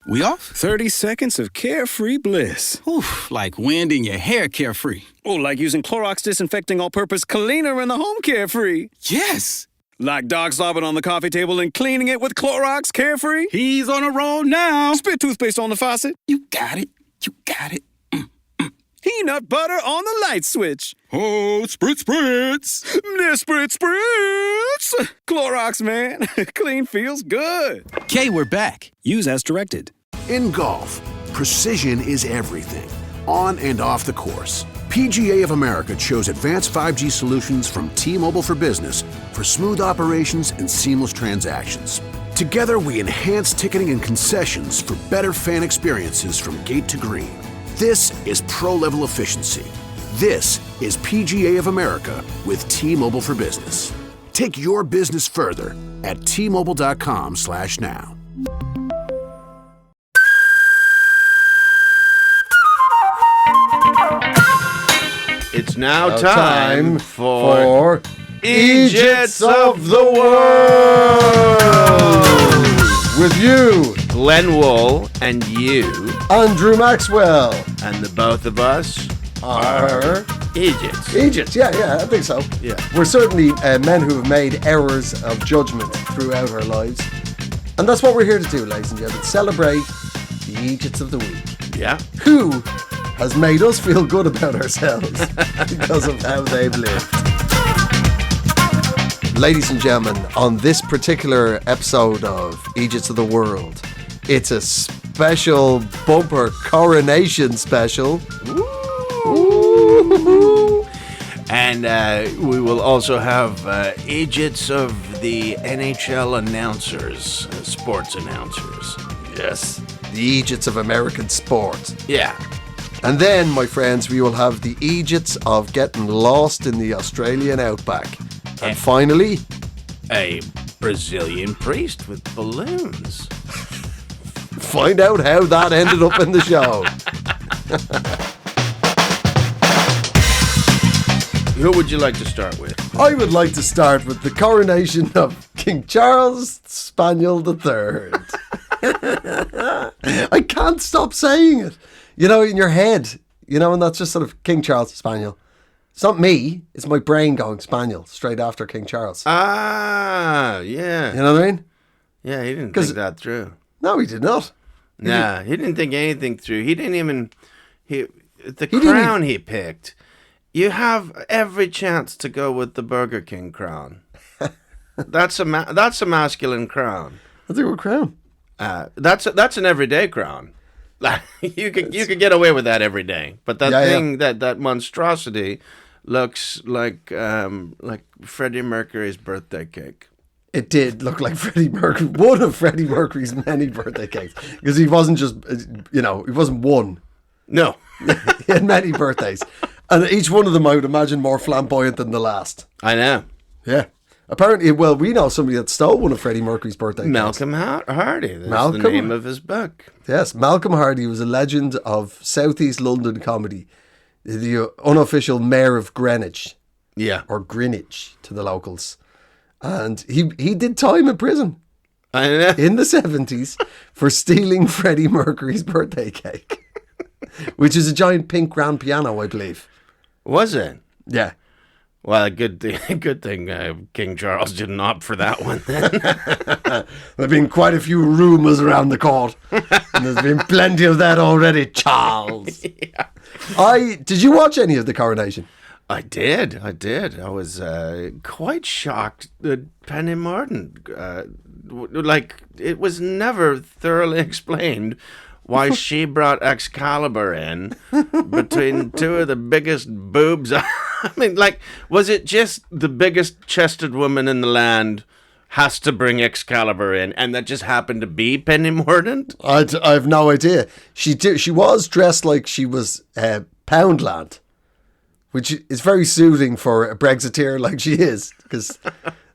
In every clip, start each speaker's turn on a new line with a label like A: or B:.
A: We off?
B: 30 seconds of carefree bliss.
A: Oof, like wind in your hair carefree.
B: Oh, like using Clorox Disinfecting All-Purpose Cleaner in the home carefree.
A: Yes.
B: Like dog slobbing on the coffee table and cleaning it with Clorox Carefree.
A: He's on a roll now.
B: Spit toothpaste on the faucet.
A: You got it. You got it.
B: Peanut butter on the light switch.
A: Oh, spritz, spritz.
B: Spritz, spritz. Clorox, man. Clean feels good.
A: Okay, we're back.
B: Use as directed.
C: In golf, precision is everything, on and off the course. PGA of America chose advanced 5G solutions from T-Mobile for Business for smooth operations and seamless transactions. Together, we enhance ticketing and concessions for better fan experiences from gate to green. This is pro-level efficiency. This is PGA of America with T-Mobile for Business. Take your business further at T-Mobile.com/now.
D: It's now time for
E: Eejits of the World! With you,
D: Glenn Wool and you,
E: Andrew Maxwell,
D: and the both of us
E: are
D: Eejits.
E: Eejits, yeah, I think so.
D: Yeah.
E: We're certainly men who have made errors of judgment throughout our lives. And that's what we're here to do, ladies and gentlemen. Celebrate the Eejits of the week.
D: Yeah.
E: Who has made us feel good about ourselves because of how they've lived. Ladies and gentlemen, on this particular episode of Eejits of the World, it's a special bumper coronation special. Ooh.
D: And we will also have Eejits of the NHL announcers, sports announcers.
E: Yes, the Eejits of American sport.
D: Yeah.
E: And then, my friends, we will have the Eejits of getting lost in the Australian Outback. And finally,
D: a Brazilian priest with balloons.
E: Find out how that ended up in the show.
D: Who would you like to start with?
E: I would like to start with the coronation of King Charles Spaniel III. I can't stop saying it. You know, in your head, you know, and that's just sort of King Charles Spaniel. It's not me, it's my brain going Spaniel straight after King Charles.
D: Ah, yeah.
E: You know what I mean?
D: Yeah, he didn't think that through.
E: No, he did not.
D: He didn't think anything through. He didn't even... The crown he picked, you have every chance to go with the Burger King crown. That's a masculine crown.
E: That's a good crown.
D: That's an everyday crown. You could get away with that every day, but that monstrosity looks like Freddie Mercury's birthday cake.
E: It did look like Freddie Mercury, one of Freddie Mercury's many birthday cakes, because he wasn't just, he wasn't one.
D: No,
E: he had many birthdays, and each one of them I would imagine more flamboyant than the last.
D: I know.
E: Yeah. Apparently, well, we know somebody that stole one of Freddie Mercury's birthday
D: Malcolm
E: cakes.
D: Hardy. That's the name of his book.
E: Yes, Malcolm Hardy was a legend of Southeast London comedy. The unofficial mayor of Greenwich.
D: Yeah.
E: Or Greenwich to the locals. And he did time in prison.
D: I know.
E: In the 70s for stealing Freddie Mercury's birthday cake. Which is a giant pink grand piano, I believe.
D: Was it?
E: Yeah.
D: Well, good thing King Charles didn't opt for that one then.
E: There have been quite a few rumours around the court. And there's been plenty of that already, Charles.
D: Yeah.
E: Did you watch any of the coronation?
D: I did. I was quite shocked that Penny Martin, it was never thoroughly explained why she brought Excalibur in between two of the biggest boobs. I mean, was it just the biggest chested woman in the land has to bring Excalibur in, and that just happened to be Penny Mordaunt?
E: I have no idea. She was dressed like she was Poundland, which is very soothing for a Brexiteer like she is, because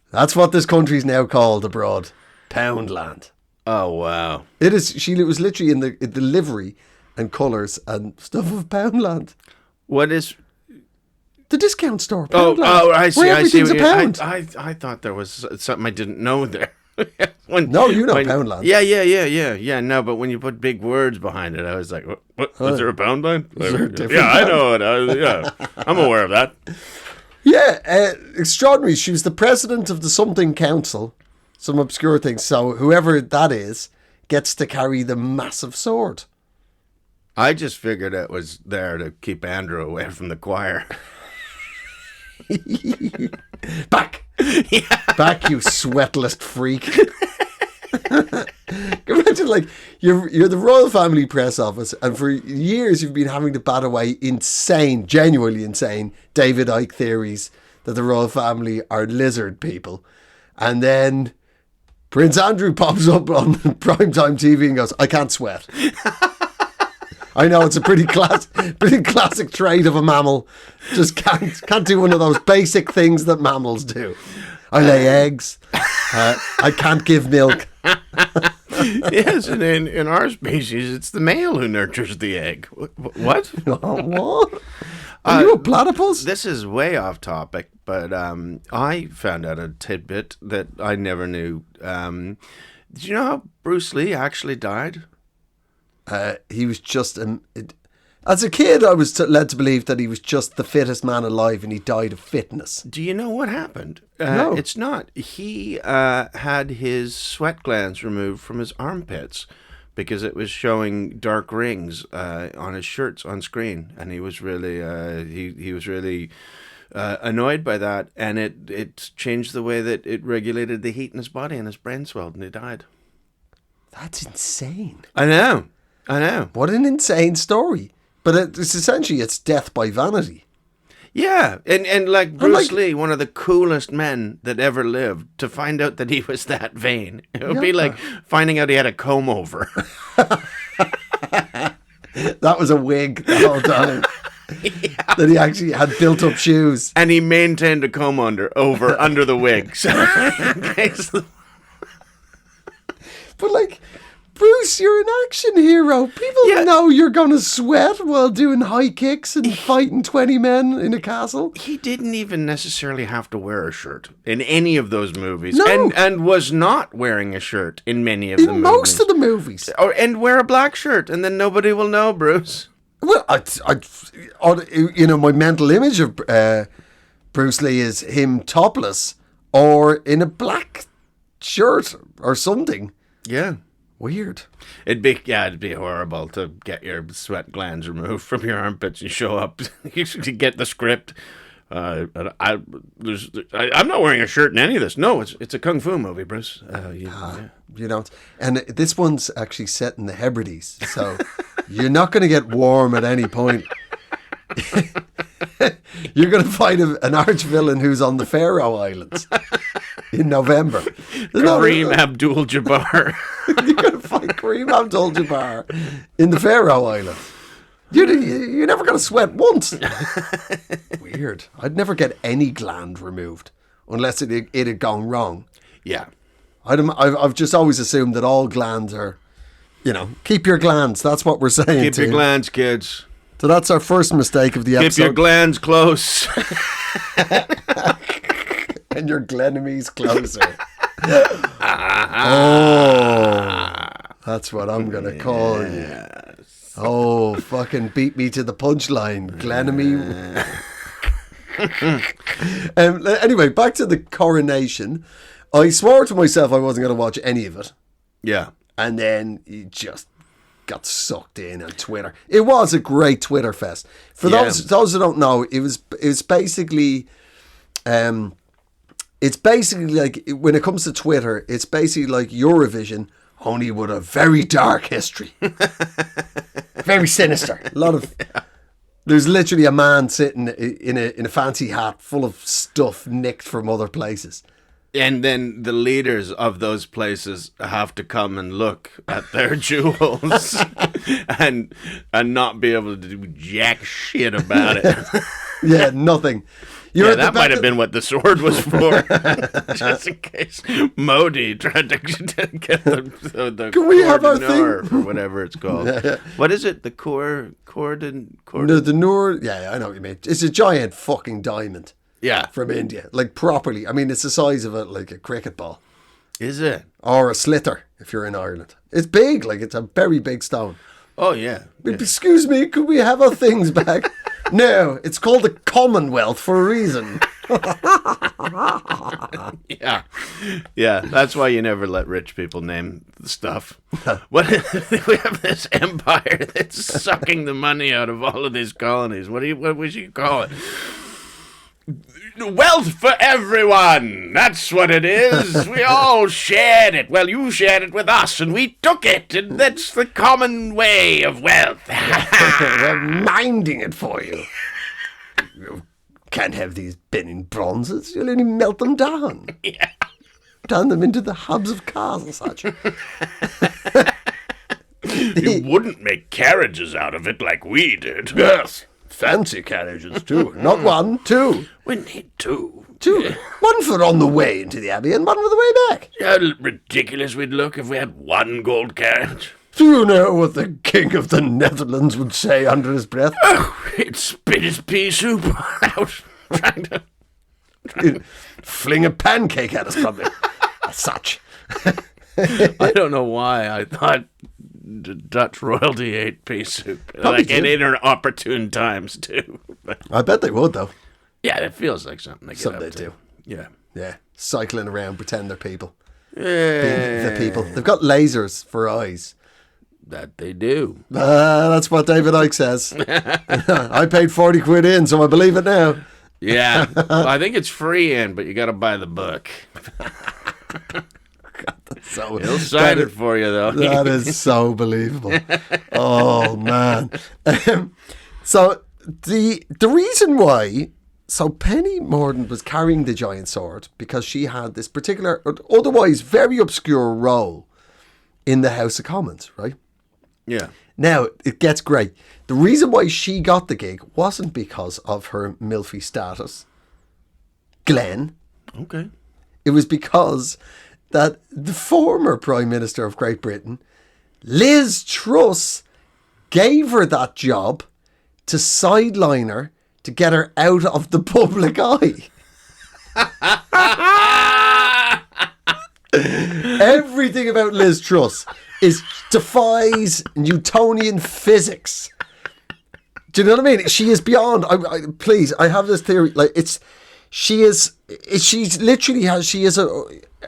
E: that's what this country's now called abroad, Poundland.
D: Oh, wow.
E: It is. She was literally in the livery and colours and stuff of Poundland.
D: What is...
E: The discount store, Poundland.
D: Oh, I see.
E: Where everything's a pound.
D: I thought there was something I didn't know there.
E: No, you know Poundland.
D: Yeah. No, but when you put big words behind it, I was like, what? Was there a Poundland?
E: there a different
D: Yeah, I know it. Yeah, I'm aware of that.
E: Yeah, extraordinary. She was the president of the something council, some obscure thing. So whoever that is gets to carry the massive sword.
D: I just figured it was there to keep Andrew away from the choir.
E: Back! Back, you sweatless freak. Imagine, like, you're the royal family press office, and for years you've been having to bat away genuinely insane David Icke theories that the royal family are lizard people. And then Prince Andrew pops up on primetime TV and goes, I can't sweat. I know it's a pretty classic trait of a mammal. Just can't do one of those basic things that mammals do. I lay eggs. I can't give milk.
D: Yes, and in our species, it's the male who nurtures the egg. What?
E: What? Are you a platypus?
D: This is way off topic, but I found out a tidbit that I never knew. Did you know how Bruce Lee actually died?
E: He was just... as a kid, I was led to believe that he was just the fittest man alive and he died of fitness.
D: Do you know what happened?
E: No.
D: It's not. He had his sweat glands removed from his armpits because it was showing dark rings on his shirts on screen, and he was really he was really annoyed by that, and it changed the way that it regulated the heat in his body, and his brain swelled, and he died.
E: That's insane.
D: I know.
E: What an insane story. But it's essentially death by vanity.
D: Yeah, and like Bruce Lee, one of the coolest men that ever lived, to find out that he was that vain. It would be like finding out he had a comb over.
E: That was a wig the whole time. Yeah. That he actually had built up shoes.
D: And he maintained a comb under the wig.
E: But like... Bruce, you're an action hero. People know you're going to sweat while doing high kicks and fighting 20 men in a castle.
D: He didn't even necessarily have to wear a shirt in any of those movies.
E: No.
D: And was not wearing a shirt in many of the movies.
E: In most of the movies.
D: And wear a black shirt, and then nobody will know, Bruce.
E: Well, my mental image of Bruce Lee is him topless or in a black shirt or something.
D: Yeah.
E: Weird.
D: It'd be horrible to get your sweat glands removed from your armpits. You show up, you get the script. I'm not wearing a shirt in any of this. No, it's a kung fu movie, Bruce.
E: You know, and this one's actually set in the Hebrides, so you're not going to get warm at any point. You're going to find an arch villain who's on the Faroe Islands in November.
D: Kareem Abdul-Jabbar.
E: You're going to find Kareem Abdul-Jabbar in the Faroe Islands. You're never going to sweat once. Weird. I'd never get any gland removed unless it had gone wrong.
D: Yeah.
E: I've just always assumed that all glands are, keep your glands. That's what we're saying.
D: Keep your glands, kids.
E: So that's our first mistake of the episode.
D: Keep your glands close.
E: And your glenemies closer. Oh, that's what I'm going to call you. Oh, fucking beat me to the punchline, Glenemy. Anyway, back to the coronation. I swore to myself I wasn't going to watch any of it.
D: Yeah.
E: And then you just got sucked in on Twitter. It was a great Twitter fest. For those who don't know, it was basically it's basically like, when it comes to Twitter, it's basically like Eurovision, only with a very dark history. Very sinister. A lot of there's literally a man sitting in a fancy hat full of stuff nicked from other places.
D: And then the leaders of those places have to come and look at their jewels and not be able to do jack shit about it.
E: Yeah, nothing.
D: That might have been what the sword was for. Just in case Modi tried to get the
E: Can we have our thing?
D: or whatever it's called. Yeah. What is it? The cordon?
E: No, the Noor. Yeah, I know what you mean. It's a giant fucking diamond.
D: Yeah.
E: From India. Like, properly. I mean, it's the size of like a cricket ball.
D: Is it?
E: Or a sliotar, if you're in Ireland. It's big, like it's a very big stone.
D: Oh, yeah.
E: Excuse me, could we have our things back? No, it's called the Commonwealth for a reason.
D: Yeah. Yeah, that's why you never let rich people name the stuff. What we have this empire that's sucking the money out of all of these colonies. What would you call it? Wealth for everyone. That's what it is. We all shared it. Well, you shared it with us, and we took it, and that's the common way of wealth.
E: We're minding it for you. You can't have these Benin bronzes. You'll only melt them down.
D: Yeah.
E: Turn them into the hubs of cars and such.
D: You wouldn't make carriages out of it like we did.
E: Yes. Fancy carriages, too. Not one, two.
D: We need two.
E: Two. Yeah. One for on the way into the Abbey and one for the way back.
D: How ridiculous we'd look if we had one gold carriage.
E: Do you know what the King of the Netherlands would say under his breath?
D: Oh, he'd spit his pea soup out.
E: He'd fling a pancake at us, probably. As such.
D: I don't know why I thought Dutch royalty ate pea soup.
E: Probably
D: like in inopportune times, too. But,
E: I bet they would, though.
D: yeah, it feels like something they get
E: Something
D: up
E: they
D: to.
E: do.
D: Yeah.
E: Yeah. Cycling around, pretend they're people.
D: Yeah.
E: The people. They've got lasers for eyes.
D: That they do.
E: That's what David Icke says. I paid 40 quid in, so I believe it now.
D: Yeah. I think it's free in, but you got to buy the book.
E: So
D: He'll sign it for you, though.
E: That is so believable. Oh, man. So the reason why... So Penny Mordaunt was carrying the giant sword because she had this particular, otherwise very obscure role in the House of Commons, right?
D: Yeah.
E: Now, it gets great. The reason why she got the gig wasn't because of her milfy status, Glenn.
D: Okay.
E: It was because that the former Prime Minister of Great Britain, Liz Truss, gave her that job to sideline her to get her out of the public eye. Everything about Liz Truss defies Newtonian physics. Do you know what I mean? She is beyond. Please, I have this theory. Like she has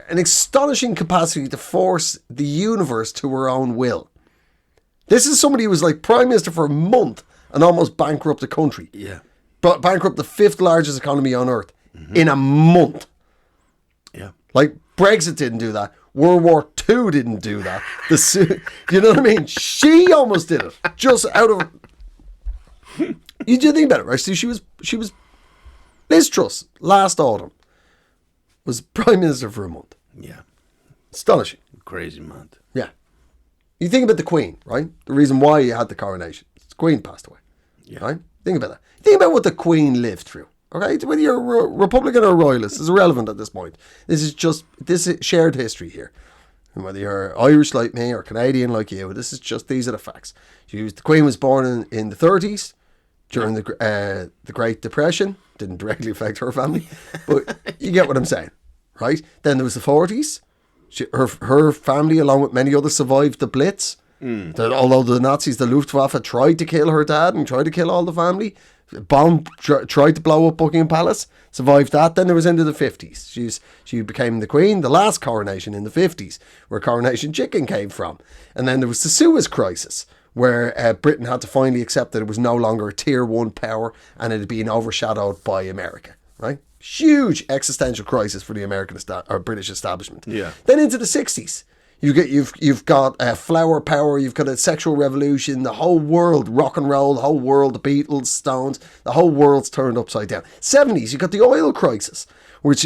E: an astonishing capacity to force the universe to her own will. This is somebody who was like Prime Minister for a month and almost bankrupt the country.
D: Yeah.
E: But bankrupt the fifth largest economy on earth in a month.
D: Yeah.
E: Like Brexit didn't do that. World War II didn't do that. You know what I mean? She almost did it. Just out of... You do think about it, right? See, she was Liz Truss last autumn was Prime Minister for a month.
D: Yeah.
E: Astonishing.
D: Crazy month.
E: Yeah. You think about the Queen, right? The reason why you had the coronation. The Queen passed away.
D: Yeah.
E: Right? Think about that. Think about what the Queen lived through. Okay? Whether you're a Republican or a Royalist is irrelevant at this point. This is shared history here. And whether you're Irish like me or Canadian like you, these are the facts. The Queen was born in the 30s during the Great Depression. Didn't directly affect her family, but you get what I'm saying, right? Then there was the 40s. Her family, along with many others, survived the Blitz. Although the Nazis, the Luftwaffe, tried to kill her dad and tried to kill all the family. Tried to blow up Buckingham Palace, survived that. Then there was into the 50s. She became the Queen, the last coronation in the 50s, where Coronation Chicken came from. And then there was the Suez Crisis, where Britain had to finally accept that it was no longer a tier 1 power and it had been overshadowed by America, right? Huge existential crisis for the American or British establishment.
D: Yeah.
E: Then into the 60s. You've got flower power, you've got a sexual revolution, the whole world, rock and roll, the whole world, the Beatles, Stones, the whole world's turned upside down. 70s, you've got the oil crisis, which,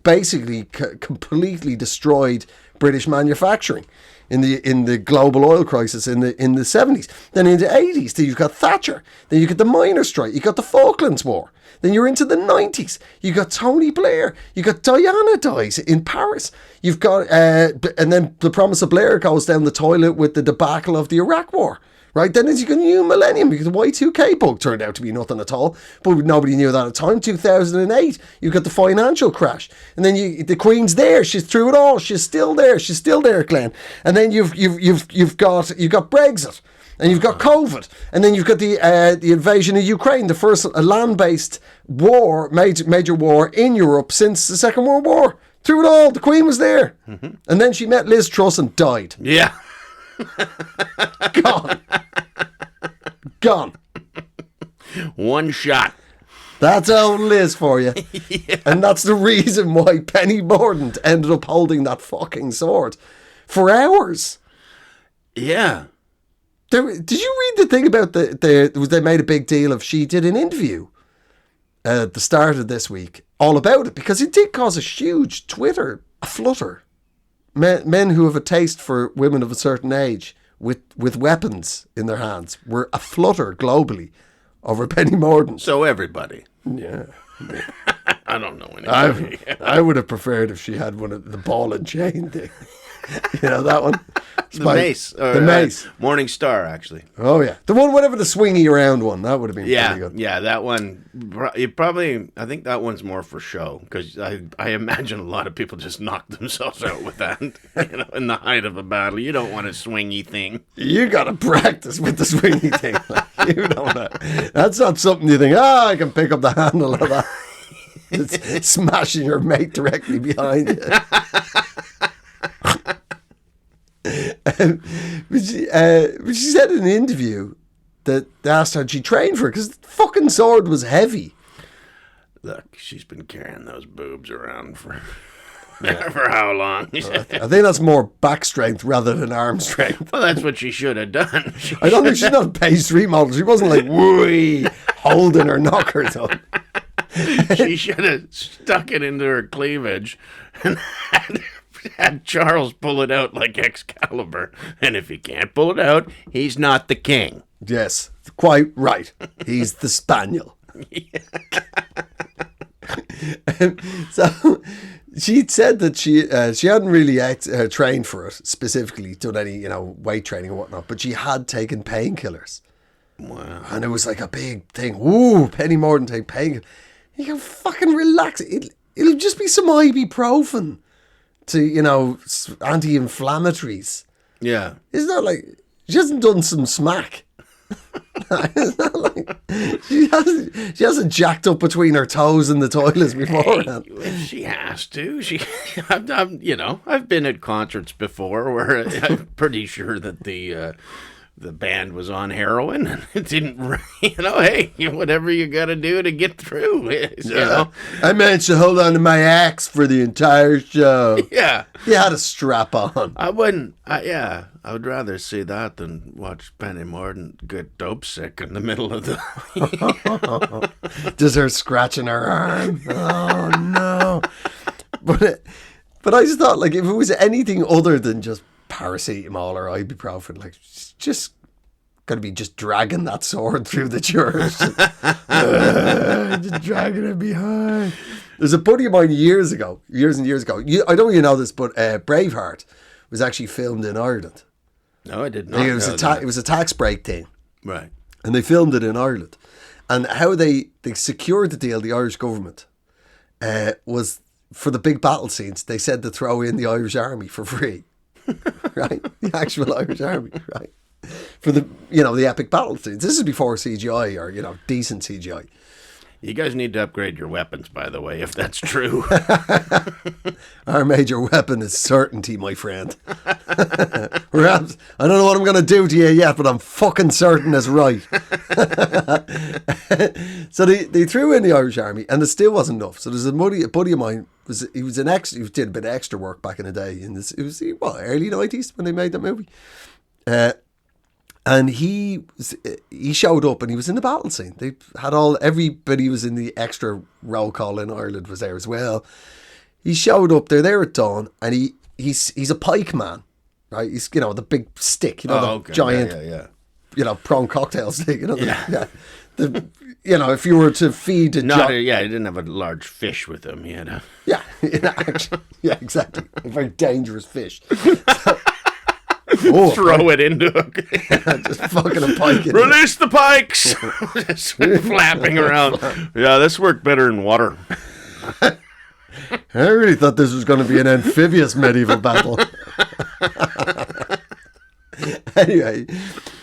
E: basically completely destroyed British manufacturing. in the global oil crisis in the 70s. Then in the 80s, then you've got Thatcher. Then you got the miners' strike. You got the Falklands War. Then you're into the 90s. You got Tony Blair. You got Diana dies in Paris. You've got and then the promise of Blair goes down the toilet with the debacle of the Iraq War. Right, then you got a new millennium because the Y2K bug turned out to be nothing at all, but nobody knew that at the time. 2008, you got the financial crash, and then the Queen's there. She's through it all. She's still there. She's still there, Glenn. And then you've got Brexit, and you've got COVID, and then you've got the invasion of Ukraine, the first land-based war, major war in Europe since the Second World War. Through it all, the Queen was there, and then she met Liz Truss and died.
D: Yeah.
E: Gone.
D: One shot.
E: That's old Liz for you. Yeah. And that's the reason why Penny Mordaunt ended up holding that fucking sword for hours.
D: Yeah.
E: Did you read the thing about they made a big deal of, she did an interview at the start of this week all about it, because it did cause a huge Twitter flutter. Men who have a taste for women of a certain age with weapons in their hands were aflutter globally over Penny Mordaunt.
D: So everybody.
E: Yeah.
D: I don't know anybody.
E: I would have preferred if she had one of the ball and chain thing. You know that one?
D: The mace.
E: The mace.
D: Morning Star, actually.
E: Oh, yeah. The one, whatever the swingy around one, that would have been pretty good.
D: Yeah, that one. I think that one's more for show, because I imagine a lot of people just knock themselves out with that. In the height of a battle. You don't want a swingy thing.
E: You got to practice with the swingy thing. You don't. That's not something you think, I can pick up the handle of that. It's smashing your mate directly behind you. But she said in an interview that they asked her, she trained for it because the fucking sword was heavy.
D: Look, she's been carrying those boobs around for how long?
E: I think that's more back strength rather than arm strength.
D: Well, that's what she should have done.
E: I don't think she's not a page 3 model. She wasn't like, whoo, holding her knockers up.
D: She should have stuck it into her cleavage and had Charles pull it out like Excalibur. And if he can't pull it out, he's not the king.
E: Yes, quite right. He's the Spaniel. So she'd said that she hadn't really trained for it specifically, done any weight training and whatnot, but she had taken painkillers.
D: Wow.
E: And it was like a big thing. Ooh, Penny Mordaunt take painkillers. You can fucking relax. It'll just be some ibuprofen to, anti-inflammatories.
D: Yeah.
E: Isn't that like, she hasn't done some smack. It's not like she hasn't jacked up between her toes in the toilets beforehand.
D: She has to. I've been at concerts before where I'm pretty sure that the band was on heroin and it didn't, hey, whatever you got to do to get through,
E: I managed to hold on to my axe for the entire show.
D: Yeah.
E: You had a strap on.
D: I wouldn't, I would rather see that than watch Penny Mordaunt get dope sick in the middle of the...
E: Just her scratching her arm. Oh, no. But I just thought, like, if it was anything other than just paracetamol or ibuprofen, like, just gonna be just dragging that sword through the church. Just dragging it behind. There's a buddy of mine years and years ago. I don't even know this, but Braveheart was actually filmed in Ireland.
D: No, I did not.
E: It was a tax break thing.
D: Right.
E: And they filmed it in Ireland. And how they secured the deal, the Irish government, was for the big battle scenes, they said to throw in the Irish Army for free. Right? The actual Irish Army, right? For the epic battle scenes. This is before CGI or, decent CGI.
D: You guys need to upgrade your weapons, by the way, if that's true.
E: Our major weapon is certainty, my friend. I don't know what I'm going to do to you yet, but I'm fucking certain it's right. So they threw in the Irish Army, and it still wasn't enough. So there's a buddy of mine. He did a bit of extra work back in the day. It was early 90s when they made that movie. And he showed up and he was in the battle scene. They had everybody was in the extra roll call in Ireland was there as well. He showed up, they're there at dawn, and he's a pike man. right? He's, you know, the big stick, you know,
D: Oh,
E: the
D: okay.
E: giant,
D: Yeah.
E: you know, prawn cocktail stick, you know.
D: Yeah.
E: The, you know, if you were to feed a
D: He didn't have a large fish with him. He had a...
E: yeah, actually, yeah, exactly, a very dangerous fish.
D: Throw it into a...
E: Just fucking a pike.
D: Release the pikes! Just flapping around. Yeah, this worked better in water.
E: I really thought this was going to be an amphibious medieval battle. Anyway,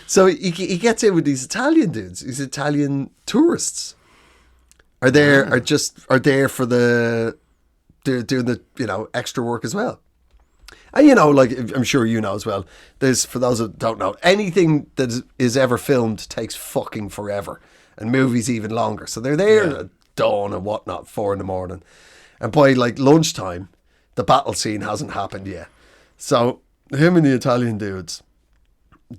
E: so he gets in with these Italian dudes. These Italian tourists are there for they're doing the, you know, extra work as well. And, you know, like, I'm sure you know as well, there's, for those that don't know, anything that is ever filmed takes fucking forever, and movies even longer. So they're there at dawn and whatnot, 4 a.m, and by like lunchtime, the battle scene hasn't happened yet. So him and the Italian dudes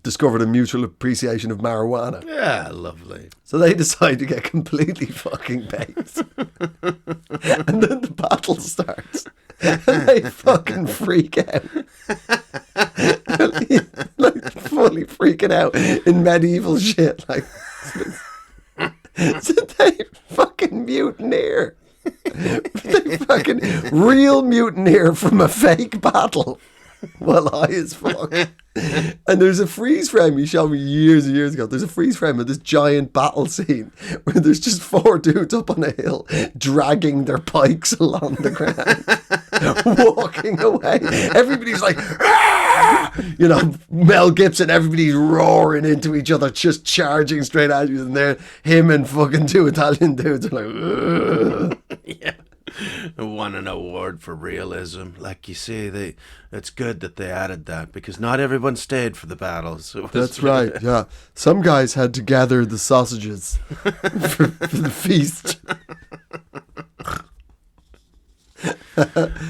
E: discovered a mutual appreciation of marijuana.
D: Yeah, lovely.
E: So they decide to get completely fucking baked. And then the battle starts. And they fucking freak out. Like fully freaking out in medieval shit. Like, so they fucking mutineer. They fucking real mutineer from a fake battle. Well, high as fuck. And there's a freeze frame he showed me years and years ago. There's a freeze frame of this giant battle scene where there's just 4 dudes up on a hill dragging their pikes along the ground, walking away. Everybody's like, "Ah!" You know, Mel Gibson, everybody's roaring into each other, just charging straight at you. And there, him and fucking 2 Italian dudes are like, ugh.
D: Yeah. Won an award for realism. Like, you see, it's good that they added that, because not everyone stayed for the battles.
E: That's right, yeah. Some guys had to gather the sausages for the feast.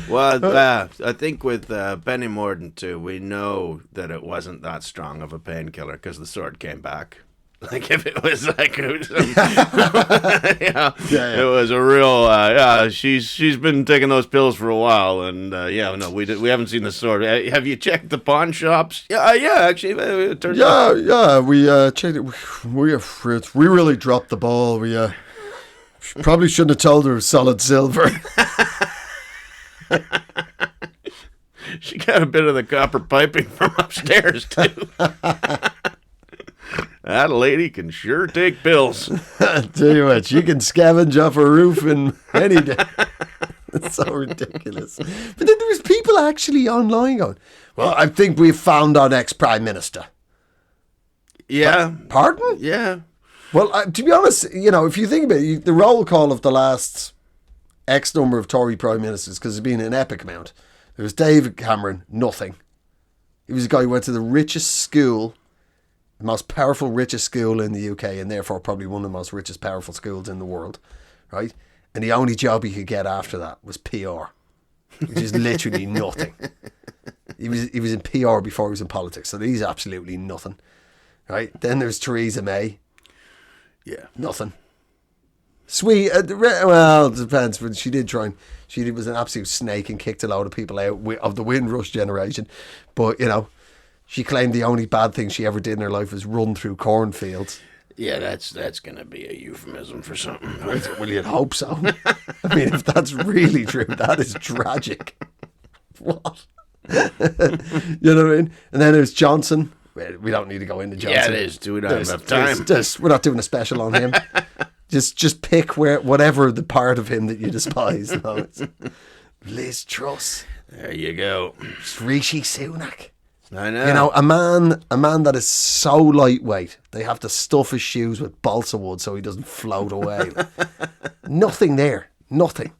D: Well, I think with Benny Morden too, we know that it wasn't that strong of a painkiller because the sword came back. Like, if it was like, it was a real, she's been taking those pills for a while, and we haven't seen the sword. Have you checked the pawn shops? Yeah, actually, it turns out.
E: We checked it. We really dropped the ball. We probably shouldn't have told her it was solid silver.
D: She got a bit of the copper piping from upstairs too. That lady can sure take pills.
E: I tell you what, she can scavenge off a roof in any day. It's so ridiculous. But then there was people actually online going, well, I think we've found our next Prime Minister.
D: Yeah.
E: Pardon?
D: Yeah.
E: Well, to be honest, you know, if you think about it, the roll call of the last X number of Tory Prime Ministers, because it's been an epic amount. There was David Cameron, nothing. He was a guy who went to the richest school, the most powerful, richest school in the UK, and therefore probably one of the most richest, powerful schools in the world, right? And the only job he could get after that was PR, which is literally nothing. He was in PR before he was in politics, so he's absolutely nothing, right? Then there's Theresa May.
D: Yeah.
E: Nothing. Sweet. Well, it depends, but she did try and... She was an absolute snake and kicked a load of people out of the Windrush generation. But, you know, she claimed the only bad thing she ever did in her life was run through cornfields.
D: Yeah, that's going to be a euphemism for something.
E: Well, you'd hope so. I mean, if that's really true, that is tragic. What? You know what I mean? And then there's Johnson. We don't need to go into Johnson.
D: Yeah, it is. We don't have time.
E: We're not doing a special on him. Just pick whatever the part of him that you despise. No, it's Liz Truss.
D: There you go.
E: It's Rishi Sunak.
D: I know.
E: You know, a man that is so lightweight, they have to stuff his shoes with balsa wood so he doesn't float away. Nothing there. Nothing.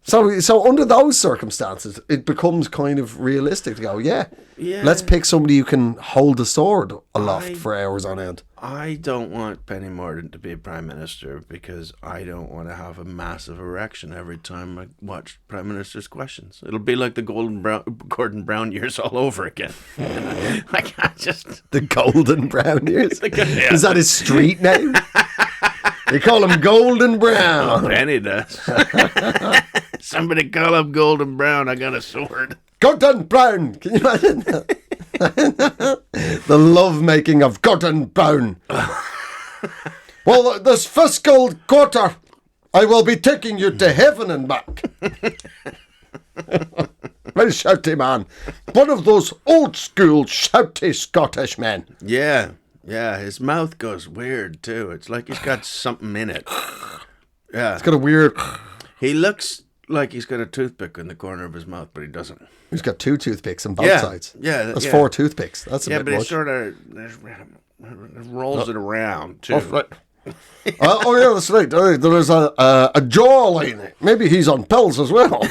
E: So under those circumstances, it becomes kind of realistic to go, yeah, let's pick somebody who can hold the sword aloft for hours on end.
D: I don't want Penny Mordaunt to be Prime Minister because I don't want to have a massive erection every time I watch Prime Minister's questions. It'll be like the Gordon Brown years all over again. I can't just...
E: The Golden Brown years?
D: Yeah.
E: Is that his street name? They call him Golden Brown.
D: Oh, Penny does. Somebody call him Golden Brown. I got a sword.
E: Gordon Brown. Can you imagine that? The love making of Gordon Brown. Well, this fiscal quarter, I will be taking you to heaven and back. Very shouty man. One of those old school shouty Scottish men.
D: Yeah, his mouth goes weird too. It's like he's got something in it. Yeah.
E: It's got a weird...
D: He looks like he's got a toothpick in the corner of his mouth, but he doesn't.
E: He's got 2 toothpicks on both sides.
D: Yeah.
E: That's 4 toothpicks. That's a bit
D: but
E: much.
D: he sort of rolls it around too.
E: Oh, right. Oh yeah, that's right. There is a jawline. Maybe he's on pills as well.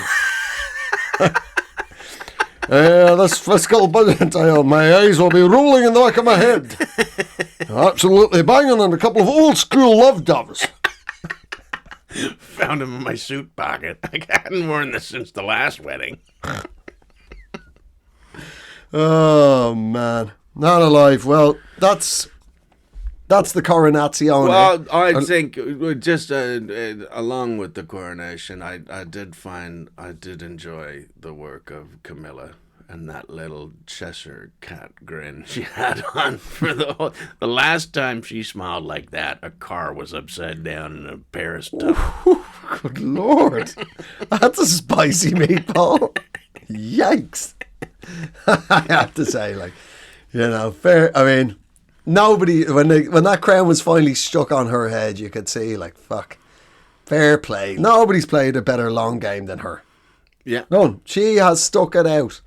E: This fiscal budget, my eyes will be rolling in the back of my head. Absolutely banging on a couple of old school love doves.
D: Found him in my suit pocket. I hadn't worn this since the last wedding.
E: Oh man, not alive. Well, that's the Coronazione.
D: Well, I think just along with the coronation, I did enjoy the work of Camilla and that little Cheshire cat grin she had on for the last time she smiled like that. A car was upside down in a Paris tub.
E: Good Lord, that's a spicy meatball. Yikes! I have to say, fair. I mean, nobody when that crown was finally stuck on her head, you could see, fuck, fair play. Nobody's played a better long game than her.
D: Yeah,
E: no, she has stuck it out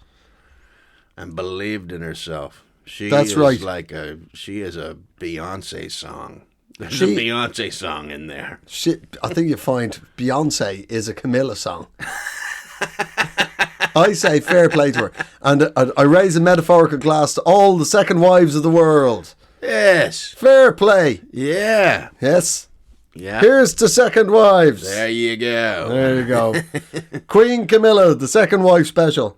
D: and believed in herself.
E: That's right.
D: She is a Beyonce song. There's a Beyonce song in there.
E: I think you find Beyonce is a Camilla song. I say fair play to her. And I raise a metaphorical glass to all the second wives of the world.
D: Yes.
E: Fair play.
D: Yeah.
E: Yes.
D: Yeah.
E: Here's to second wives.
D: There you go.
E: There you go. Queen Camilla, the second wife special.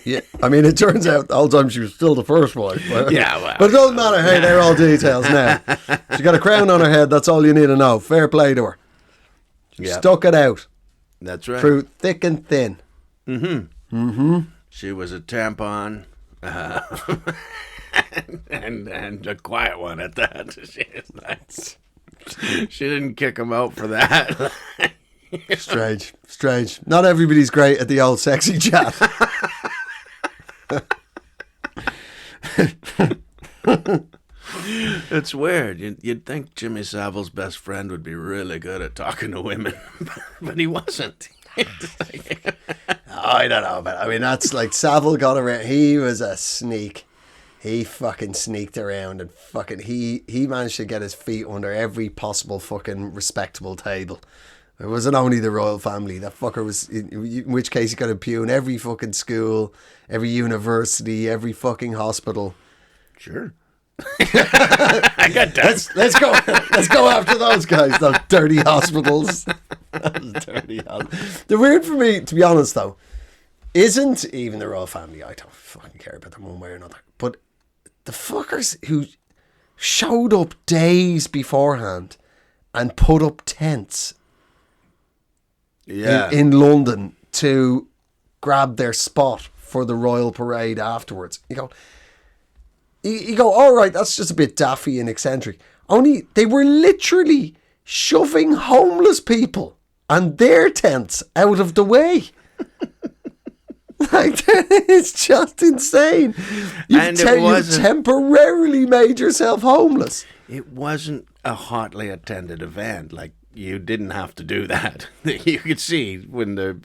E: Yeah, I mean, it turns out the whole time she was still the first wife.
D: Yeah, well.
E: But it doesn't matter. Hey, they're all details now. She got a crown on her head. That's all you need to know. Fair play to her. She stuck it out.
D: That's right.
E: Through thick and thin.
D: Mm-hmm.
E: Mm-hmm.
D: She was a tampon. And a quiet one at that. She didn't kick him out for that.
E: Strange. Not everybody's great at the old sexy chat.
D: It's weird. You'd think Jimmy Savile's best friend would be really good at talking to women, but he wasn't.
E: I don't know, but I mean, that's like Savile got around. He was a sneak. He fucking sneaked around and fucking he managed to get his feet under every possible fucking respectable table. It wasn't only the royal family. That fucker was, in which case he got a pew in every fucking school, every university, every fucking hospital.
D: Sure. I got that.
E: Let's go after those guys, those dirty hospitals. The weird for me, to be honest though, isn't even the royal family. I don't fucking care about them one way or another. But the fuckers who showed up days beforehand and put up tents in London to grab their spot for the royal parade afterwards. You go, all right, that's just a bit daffy and eccentric. Only they were literally shoving homeless people and their tents out of the way. Like, it's just insane. You've temporarily made yourself homeless.
D: It wasn't a hotly attended event. Like, you didn't have to do that. You could see when there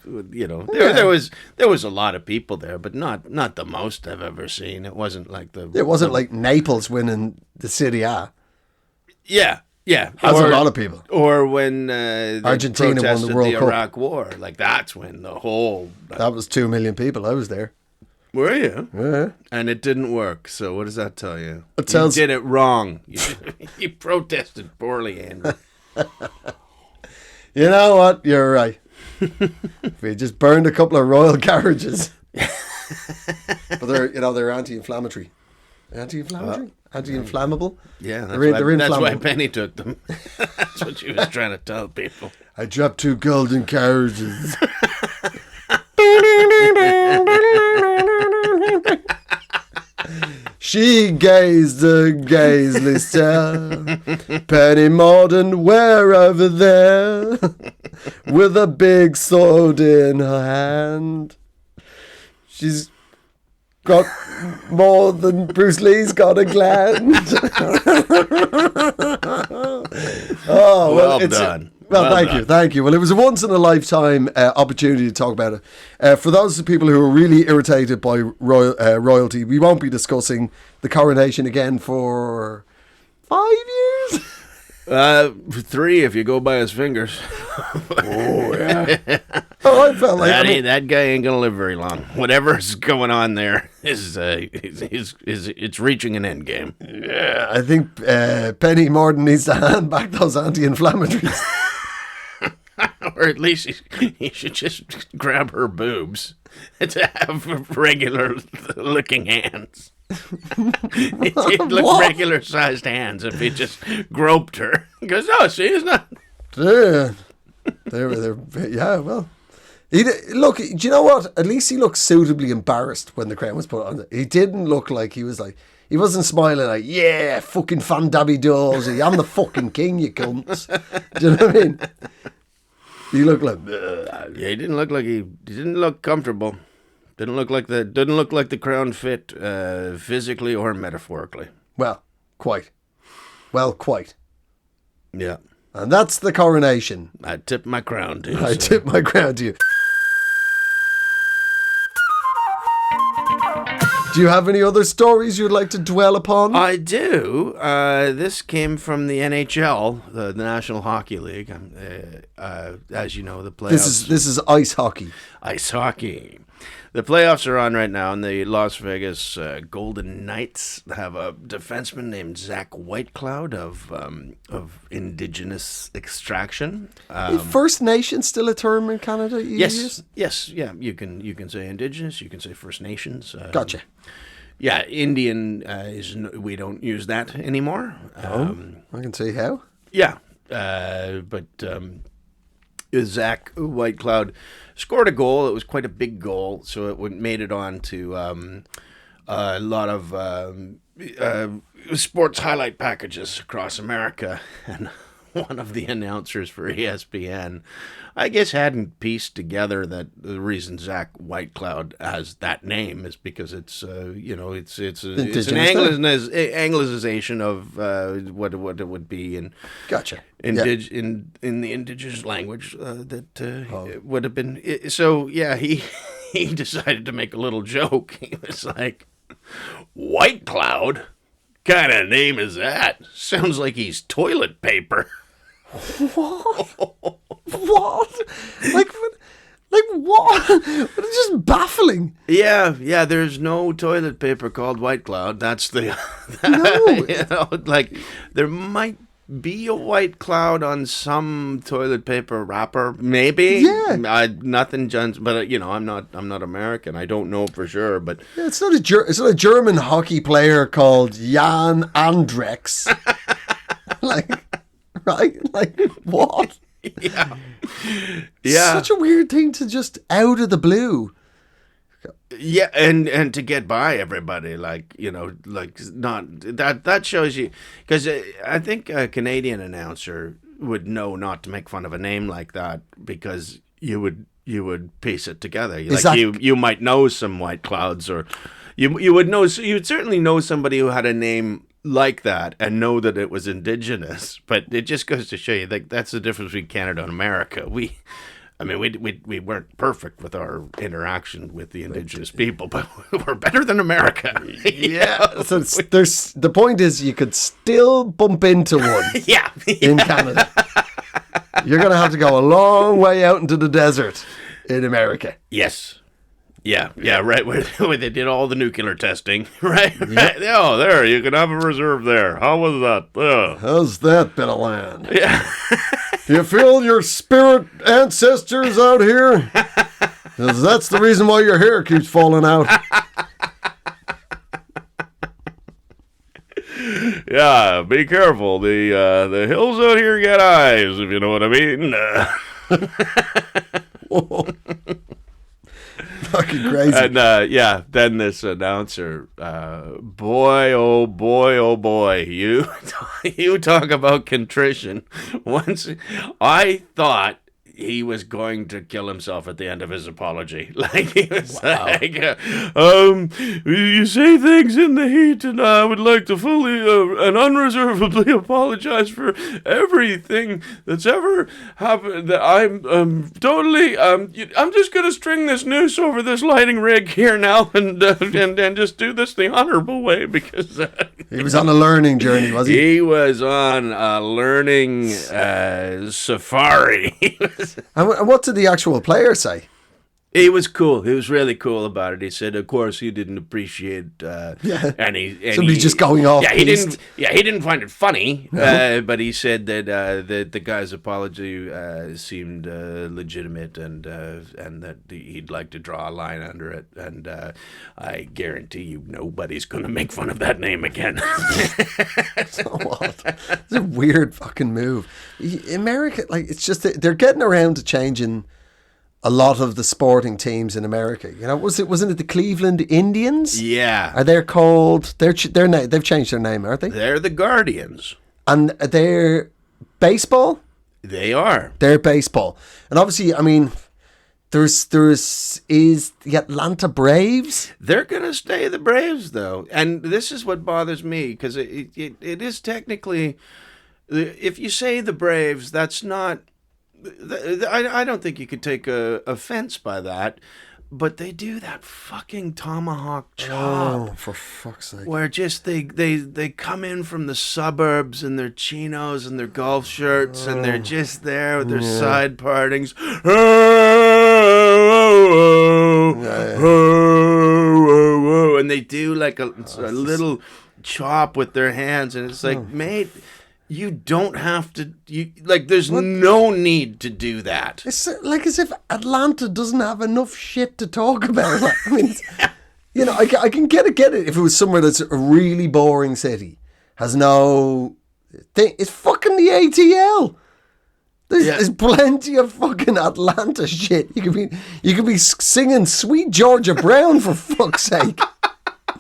D: was a lot of people there, but not the most I've ever seen. It wasn't like
E: like Naples winning the Serie A.
D: Yeah.
E: Has a lot of people.
D: Or when
E: Argentina won the World Cup.
D: Iraq War. Like, that's when the whole...
E: That was 2 million people. I was there.
D: Were you?
E: Yeah.
D: And it didn't work. So what does that tell you?
E: It tells
D: you did it wrong. You protested poorly, Andrew.
E: You know what? You're right. We just burned a couple of royal carriages. But they're anti-inflammatory. Anti-inflammable?
D: Yeah,
E: that's
D: why Penny took them. That's what she was trying to tell people.
E: I dropped 2 golden carriages. She gazed a gazely stare, Penny Morden, where over there, with a big sword in her hand. She's got more than Bruce Lee's got a gland. Oh,
D: Well done.
E: Well,
D: Well
E: thank
D: done.
E: you, thank you. Well, it was a once-in-a-lifetime opportunity to talk about it. For those people who are really irritated by royalty, we won't be discussing the coronation again for 5 years.
D: 3 if you go by his fingers.
E: Oh, yeah. Oh, I felt like...
D: That guy ain't gonna live very long. Whatever's going on there is it's reaching an end game.
E: Yeah, I think Penny Morden needs to hand back those anti-inflammatories.
D: Or at least he should just grab her boobs to have regular looking hands. It'd look
E: What?
D: regular sized hands if he just groped her. He goes, oh, see, it's not.
E: Yeah, yeah, well. Look, do you know what? At least he looked suitably embarrassed when the crown was put on. He didn't look like he was like... He wasn't smiling like, yeah, fucking fan-dabby dorsey, I'm the fucking king, you cunts. Do you know what I mean? He looked like...
D: Yeah, he didn't look like he didn't look comfortable. Didn't look like the crown fit physically or metaphorically.
E: Well, quite. Well, quite.
D: Yeah.
E: And that's the coronation.
D: I tip my crown to you.
E: I
D: sir.
E: tip my crown to you. Do you have any other stories you'd like to dwell upon?
D: I do. This came from the NHL, the National Hockey League. As you know, the playoffs.
E: This is ice hockey.
D: Ice hockey. The playoffs are on right now, and the Las Vegas Golden Knights have a defenseman named Zach Whitecloud of indigenous extraction.
E: Is First Nation still a term in Canada? You use?
D: Yes, yeah. You can say indigenous. You can say First Nations.
E: Gotcha.
D: Yeah, Indian we don't use that anymore.
E: I can see how.
D: Yeah, but Zach Whitecloud scored a goal. It was quite a big goal, so it made it on to a lot of sports highlight packages across America. And one of the announcers for ESPN, I guess, hadn't pieced together that the reason Zach Whitecloud has that name is because it's it's an anglicization of what it would be in
E: Gotcha.
D: in the indigenous language it would have been. So yeah, he decided to make a little joke. He was like, Whitecloud? Kind of name is that? Sounds like he's toilet paper.
E: What? Like what? It's just baffling.
D: Yeah. There's no toilet paper called Whitecloud. That's the
E: No.
D: like there might be a white cloud on some toilet paper wrapper, maybe.
E: Yeah.
D: Nothing, but I'm not American. I don't know for sure, but
E: Yeah, it's not a German hockey player called Jan Andrex. Right? Like what?
D: yeah.
E: Such a weird thing to just out of the blue.
D: Yeah, and to get by everybody, not that shows you, because I think a Canadian announcer would know not to make fun of a name like that, because you would piece it together. You might know some White Clouds, or you would certainly know somebody who had a name like that and know that it was indigenous. But it just goes to show you that that's the difference between Canada and America. We weren't perfect with our interaction with the indigenous people, but we're better than America.
E: Yeah. So the point is, you could still bump into one.
D: Yeah.
E: In Canada. You're going to have to go a long way out into the desert in America.
D: Yes. Yeah, right, where they did all the nuclear testing, right? Yep. Oh, there, you can have a reserve there. How was that?
E: How's that bit of land?
D: Yeah.
E: Do you feel your spirit ancestors out here? 'Cause that's the reason why your hair keeps falling out.
D: Yeah, be careful. The hills out here got eyes, if you know what I mean.
E: fucking crazy.
D: And then this announcer, boy, oh boy, you talk about contrition. Once I thought he was going to kill himself at the end of his apology. Like, he was like, you say things in the heat, and I would like to fully and unreservedly apologize for everything that's ever happened. That I'm totally, I'm just going to string this noose over this lighting rig here now and just do this the honorable way, because
E: He was on a learning journey, was he?
D: he was on a learning safari.
E: And what did the actual player say?
D: He was cool. He was really cool about it. He said, "Of course, he didn't appreciate
E: Somebody just going off.
D: Yeah, he
E: piste.
D: didn't. Yeah, he didn't find it funny.
E: No.
D: But he said that the guy's apology seemed legitimate, and that he'd like to draw a line under it. And I guarantee you, nobody's going to make fun of that name again."
E: What? It's a weird fucking move. America, like, it's just they're getting around to changing a lot of the sporting teams in America. You know, wasn't it the Cleveland Indians?
D: Yeah,
E: Are they called? They've changed their name, aren't they?
D: they're the Guardians.
E: And they're baseball.
D: They are.
E: They're baseball, and obviously, I mean, is the Atlanta Braves.
D: They're going to stay the Braves, though. And this is what bothers me, because it is technically, if you say the Braves, that's not, I don't think you could take offense by that, but they do that fucking tomahawk chop.
E: Oh, for fuck's sake.
D: Where just they come in from the suburbs in their chinos and their golf shirts, and they're just there with their side partings. And they do like a little chop with their hands, and it's like, mate, you don't have to. There's no need to do that.
E: It's like as if Atlanta doesn't have enough shit to talk about. I mean, you know, I can get it if it was somewhere that's a really boring city, has no thing. It's fucking the ATL. There's plenty of fucking Atlanta shit. You could be singing Sweet Georgia Brown, for fuck's sake.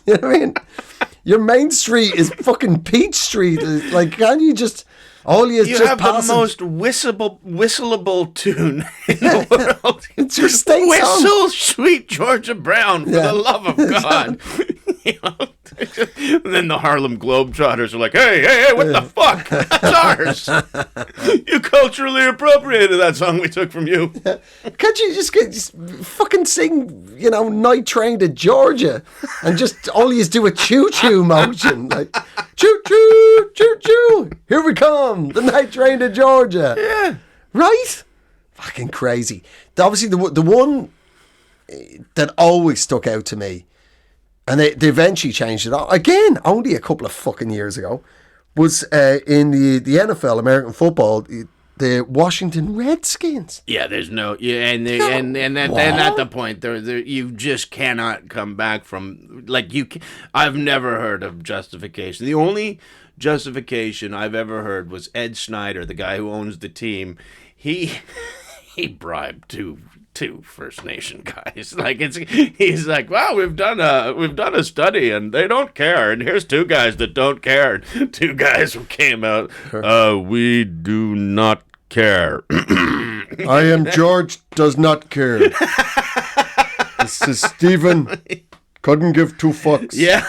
E: You know what I mean? Your main street is fucking Peach Street. Like, can't you just... You
D: have the most whistleable tune in the world.
E: It's your state
D: Whistle,
E: song.
D: Sweet Georgia Brown, for the love of God. You know? And then the Harlem Globetrotters are like, hey, what the fuck? That's ours. You culturally appropriated that song we took from you.
E: Can't you just fucking sing, Night Train to Georgia, and just all you do a choo-choo motion, like, choo-choo, choo-choo, here we come, the Night Train to Georgia.
D: Yeah.
E: Right? Fucking crazy. Obviously, the one that always stuck out to me, and they eventually changed it again, only a couple of fucking years ago, was in the NFL, American football, the Washington Redskins.
D: Yeah, there's no... Yeah, and then at the point, there you just cannot come back from... Like, I've never heard of justification. The only justification I've ever heard was Ed Snyder, the guy who owns the team. He bribed two First Nation guys. Like, he's like, wow, we've done a study and they don't care, and here's two guys that don't care. Two guys who came out, we do not care.
E: I am George does not care. This is Stephen couldn't give two fucks.
D: Yeah.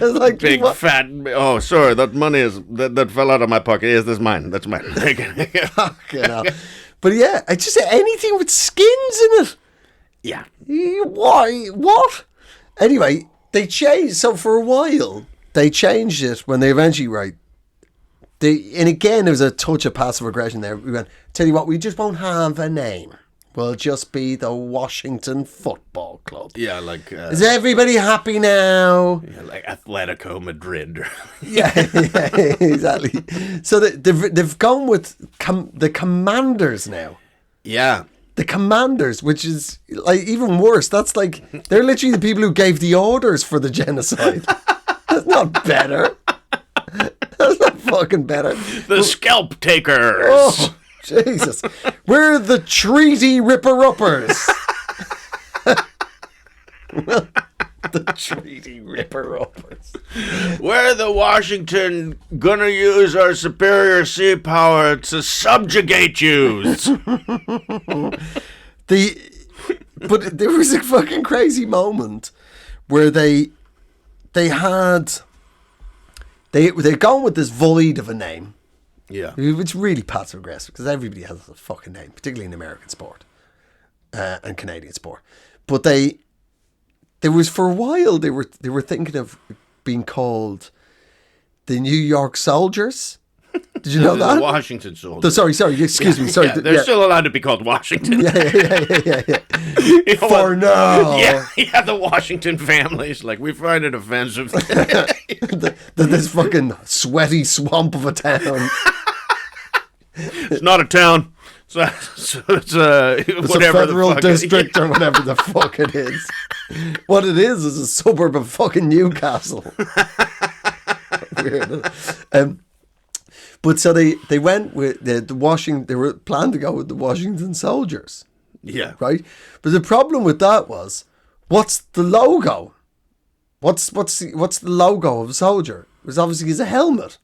E: Like,
D: big fat. Oh, sorry, that money that fell out of my pocket. Yes, that's mine. That's mine.
E: Fucking hell. But yeah, I just say anything with skins in it.
D: Yeah.
E: Why? What? Anyway, they changed. So for a while, they changed it when they eventually and again, there was a touch of passive aggression there. We went, tell you what, we just won't have a name. We'll just be the Washington Football Club.
D: Yeah, like...
E: is everybody happy now?
D: Yeah, like Atletico Madrid.
E: yeah, exactly. So they've gone with the Commanders now.
D: Yeah.
E: The Commanders, which is like even worse. That's like, they're literally the people who gave the orders for the genocide. That's not better. That's not fucking better.
D: The Scalp Takers.
E: Oh, Jesus. We're the Treaty Ripper-Uppers. The treaty ripper-uppers.
D: We're the Washington gonna use our superior sea power to subjugate yous.
E: But there was a fucking crazy moment where they'd gone with this void of a name.
D: Yeah.
E: It's really passive aggressive because everybody has a fucking name, particularly in American sport and Canadian sport. But there was for a while they were thinking of being called the New York Soldiers. Did you know that?
D: The Washington soldiers.
E: Sorry, excuse me. Sorry,
D: Yeah, they're still allowed to be called Washington.
E: Yeah.
D: You know
E: For
D: what?
E: now.
D: Yeah, the Washington families. Like, we find it offensive.
E: This fucking sweaty swamp of a town.
D: It's not a town. So it's whatever
E: a federal
D: the fuck
E: district or whatever the fuck it is. What it is a suburb of fucking Newcastle. Weird. But so they went with the Washington. They were planned to go with the Washington Soldiers,
D: Yeah.
E: right? But the problem with that was, what's the logo? What's the logo of a soldier? It was obviously a helmet,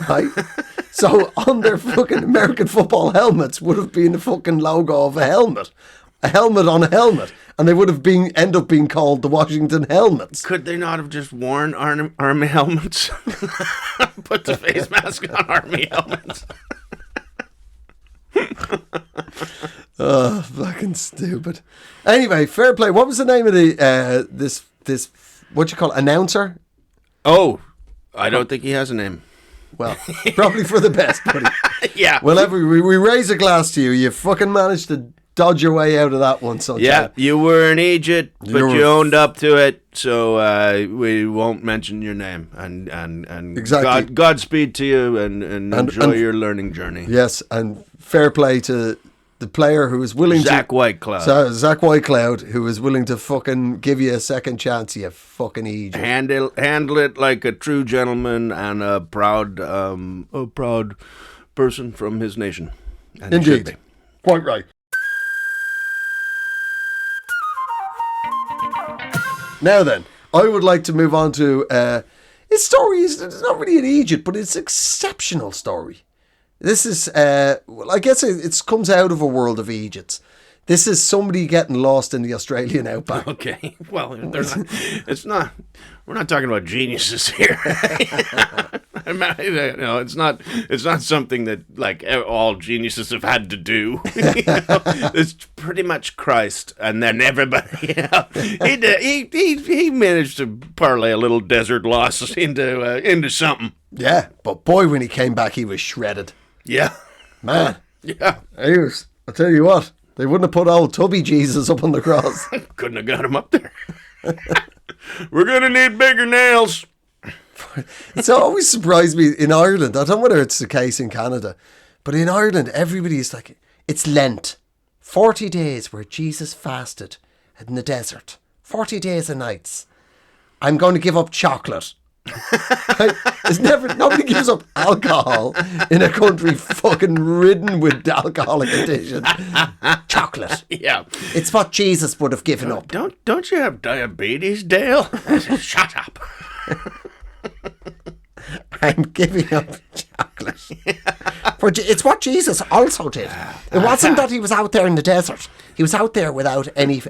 E: right? So on their fucking American football helmets would have been the fucking logo of a helmet on a helmet, and they would have end up being called the Washington Helmets.
D: Could they not have just worn army helmets? Put the face mask on army helmets.
E: Oh, fucking stupid. Anyway, fair play. What was the name of the this what you call it, announcer?
D: Oh, I don't think he has a name.
E: Well, probably for the best, buddy.
D: Yeah.
E: Well, we raise a glass to you. You fucking managed to dodge your way out of that one, son.
D: Yeah, you were an Egypt, but you owned up to it, so we won't mention your name. And
E: Exactly.
D: Godspeed to you, and enjoy your learning journey.
E: Yes, and fair play to the player who was willing
D: Zach
E: to...
D: Whitecloud.
E: Zach Whitecloud, who was willing to fucking give you a second chance, you fucking Egypt.
D: Handle it like a true gentleman and a proud person from his nation. And he should
E: Indeed.
D: be.
E: Quite right. Now then, I would like to move on to his story. It's not really in Egypt, but it's an exceptional story. This is, I guess it comes out of a world of Eejits. This is somebody getting lost in the Australian outback.
D: Okay. Well, we're not talking about geniuses here. It's not something that like all geniuses have had to do. It's pretty much Christ, and then everybody. He managed to parlay a little desert loss into something.
E: Yeah, but boy, when he came back, he was shredded.
D: Yeah,
E: Man,
D: yeah.
E: I'll tell you what, they wouldn't have put old Tubby Jesus up on the cross.
D: Couldn't have got him up there. We're gonna need bigger nails.
E: It's always surprised me in Ireland. I don't know whether it's the case in Canada, but in Ireland, everybody is like, it's Lent. 40 days where Jesus fasted in the desert. 40 days and nights. I'm going to give up chocolate. Nobody gives up alcohol in a country fucking ridden with alcoholic addiction. Chocolate.
D: Yeah.
E: It's what Jesus would have given up.
D: Don't you have diabetes, Dale? Shut up.
E: I'm giving up chocolate. It's what Jesus also did. It wasn't that he was out there in the desert. He was out there without any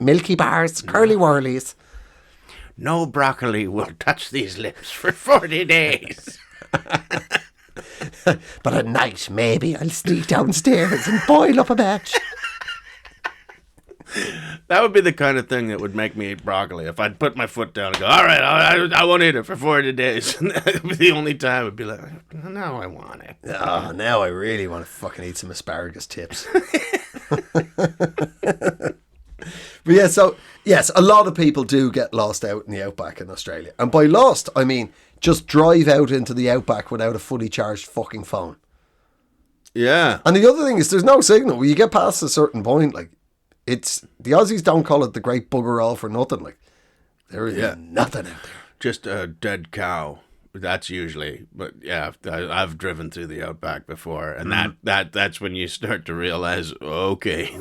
E: Milky Bars, Curly Whirlies.
D: No broccoli will touch these lips for 40 days.
E: But at night, maybe I'll sneak downstairs and boil up a batch.
D: That would be the kind of thing that would make me eat broccoli. If I'd put my foot down and go, all right, I won't eat it for 40 days. And that would be the only time I'd be like, now I want it.
E: Oh, now I really want to fucking eat some asparagus tips. But yeah, so, yes, a lot of people do get lost out in the outback in Australia. And by lost, I mean just drive out into the outback without a fully charged fucking phone.
D: Yeah.
E: And the other thing is there's no signal. When you get past a certain point, like, the Aussies don't call it the great bugger all for nothing. Like, there is nothing out there.
D: Just a dead cow That's usually, but yeah, I've driven through the Outback before, and that's when you start to realize, okay,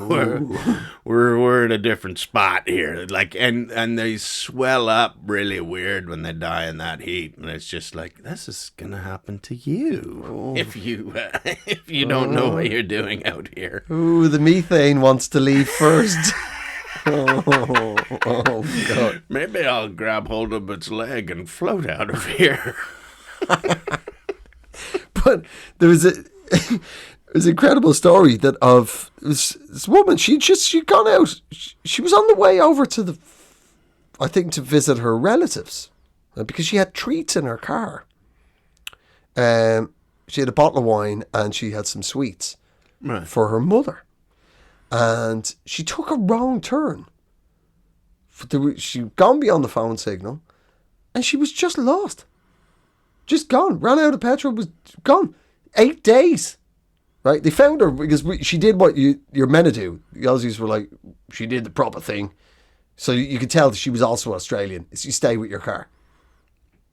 D: we're in a different spot here. Like, and they swell up really weird when they die in that heat, and it's just like, this is gonna happen to you if you don't know what you're doing out here.
E: Ooh, the methane wants to leave first. Oh, God.
D: Maybe I'll grab hold of its leg and float out of here.
E: But there was an incredible story that of this woman. She'd gone out. She was on the way over to to visit her relatives because she had treats in her car. She had a bottle of wine and she had some sweets for her mother. And she took a wrong turn. She'd gone beyond the phone signal and she was just lost. Just gone. Ran out of petrol, was gone. 8 days. Right? They found her because she did what you're meant to do. The Aussies were like, she did the proper thing. So you could tell that she was also Australian. You stay with your car.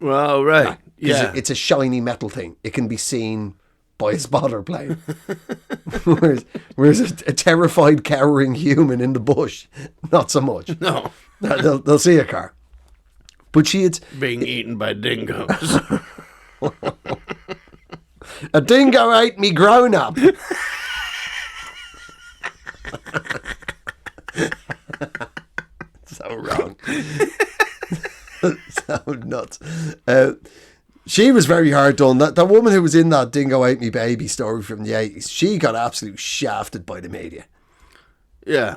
D: Well, right. Yeah.
E: It's a shiny metal thing. It can be seen by a spotter plane. whereas a terrified, cowering human in the bush, not so much.
D: No.
E: They'll see a car. But she had...
D: Being eaten by dingoes.
E: A dingo ate me grown up. So wrong. So nuts. She was very hard done. That woman who was in that Dingo Ate Me Baby story from the 80s, she got absolutely shafted by the media.
D: Yeah.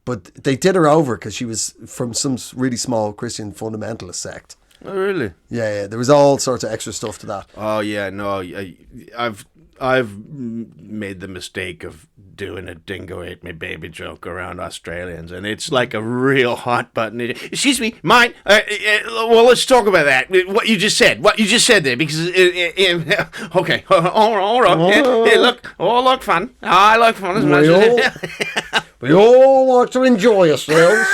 E: But they did her over because she was from some really small Christian fundamentalist sect.
D: Oh, really?
E: Yeah. There was all sorts of extra stuff to that.
D: Oh, yeah, no. I've made the mistake of doing a Dingo Ate Me Baby joke around Australians, and it's like a real hot button. Excuse me, mine. Well, let's talk about that. What you just said there, because okay, all right. Hey, look fun. I like fun as much as
E: we all like to enjoy ourselves.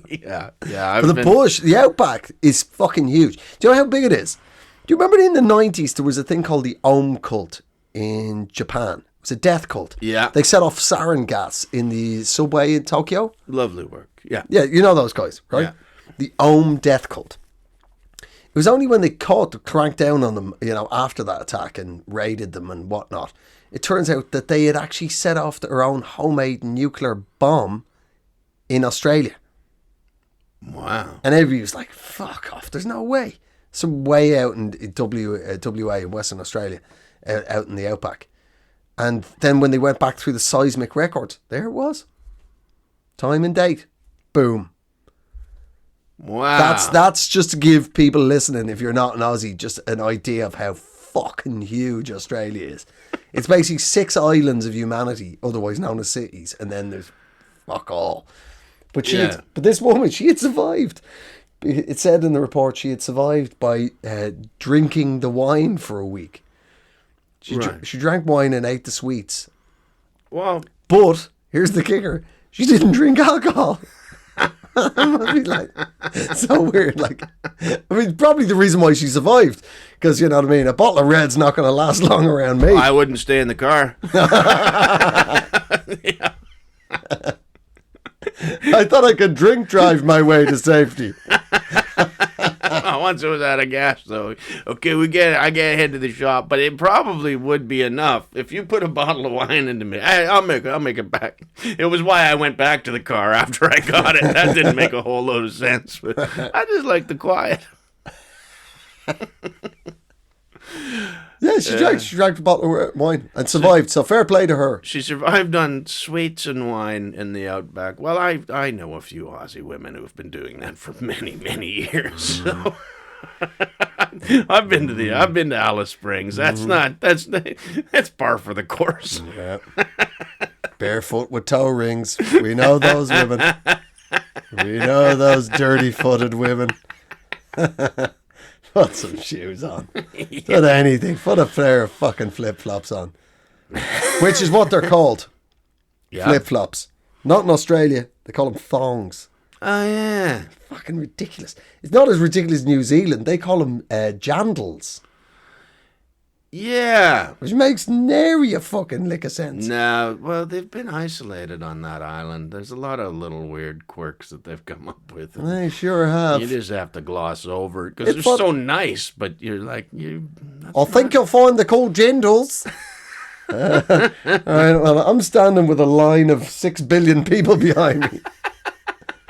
D: Yeah.
E: But the bush, the Outback is fucking huge. Do you know how big it is? Do you remember in the 90s there was a thing called the Om cult in Japan? It was a death cult.
D: Yeah.
E: They set off sarin gas in the subway in Tokyo.
D: Lovely work. Yeah.
E: Yeah, you know those guys, right?
D: Yeah.
E: The Om death cult. It was only when they cranked down on them, after that attack and raided them and whatnot. It turns out that they had actually set off their own homemade nuclear bomb in Australia.
D: Wow.
E: And everybody was like, fuck off, there's no way. Some way out in WA in Western Australia, out in the Outback. And then when they went back through the seismic records, there it was. Time and date. Boom.
D: Wow.
E: That's just to give people listening, if you're not an Aussie, just an idea of how fucking huge Australia is. It's basically 6 islands of humanity, otherwise known as cities, and then there's fuck all. But but this woman, she had survived. It said in the report she had survived by drinking the wine for a week. She drank wine and ate the sweets.
D: Well,
E: but here's the kicker: she didn't drink alcohol. I mean, like, so weird. Like, I mean, probably the reason why she survived, because you know what I mean. A bottle of red's not going to last long around me.
D: I wouldn't stay in the car. Yeah.
E: I thought I could drink drive my way to safety.
D: Once it was out of gas, though. Okay, I get head to the shop, but it probably would be enough if you put a bottle of wine into me. I'll make it back. It was why I went back to the car after I got it. That didn't make a whole load of sense, but I just like the quiet.
E: Yeah, she drank a bottle of wine and survived. So fair play to her.
D: She survived on sweets and wine in the Outback. Well, I know a few Aussie women who have been doing that for many, many years. So I've been to Alice Springs. That's par for the course.
E: Yeah. Barefoot with toe rings. We know those women. We know those dirty-footed women. Put some shoes on. Put anything. Put a pair of fucking flip-flops on. Which is what they're called. Yeah. Flip-flops. Not in Australia. They call them thongs.
D: Oh, yeah.
E: fucking ridiculous. It's not as ridiculous as New Zealand. They call them jandals.
D: Yeah.
E: Which makes nary a fucking lick of sense.
D: No, well, they've been isolated on that island. There's a lot of little weird quirks that they've come up with.
E: They sure have.
D: You just have to gloss over it because
E: It's
D: they're
E: fun-
D: so nice, but you're like,
E: I think you'll find the called jandals. All right, well, I'm standing with a line of 6 billion people behind me.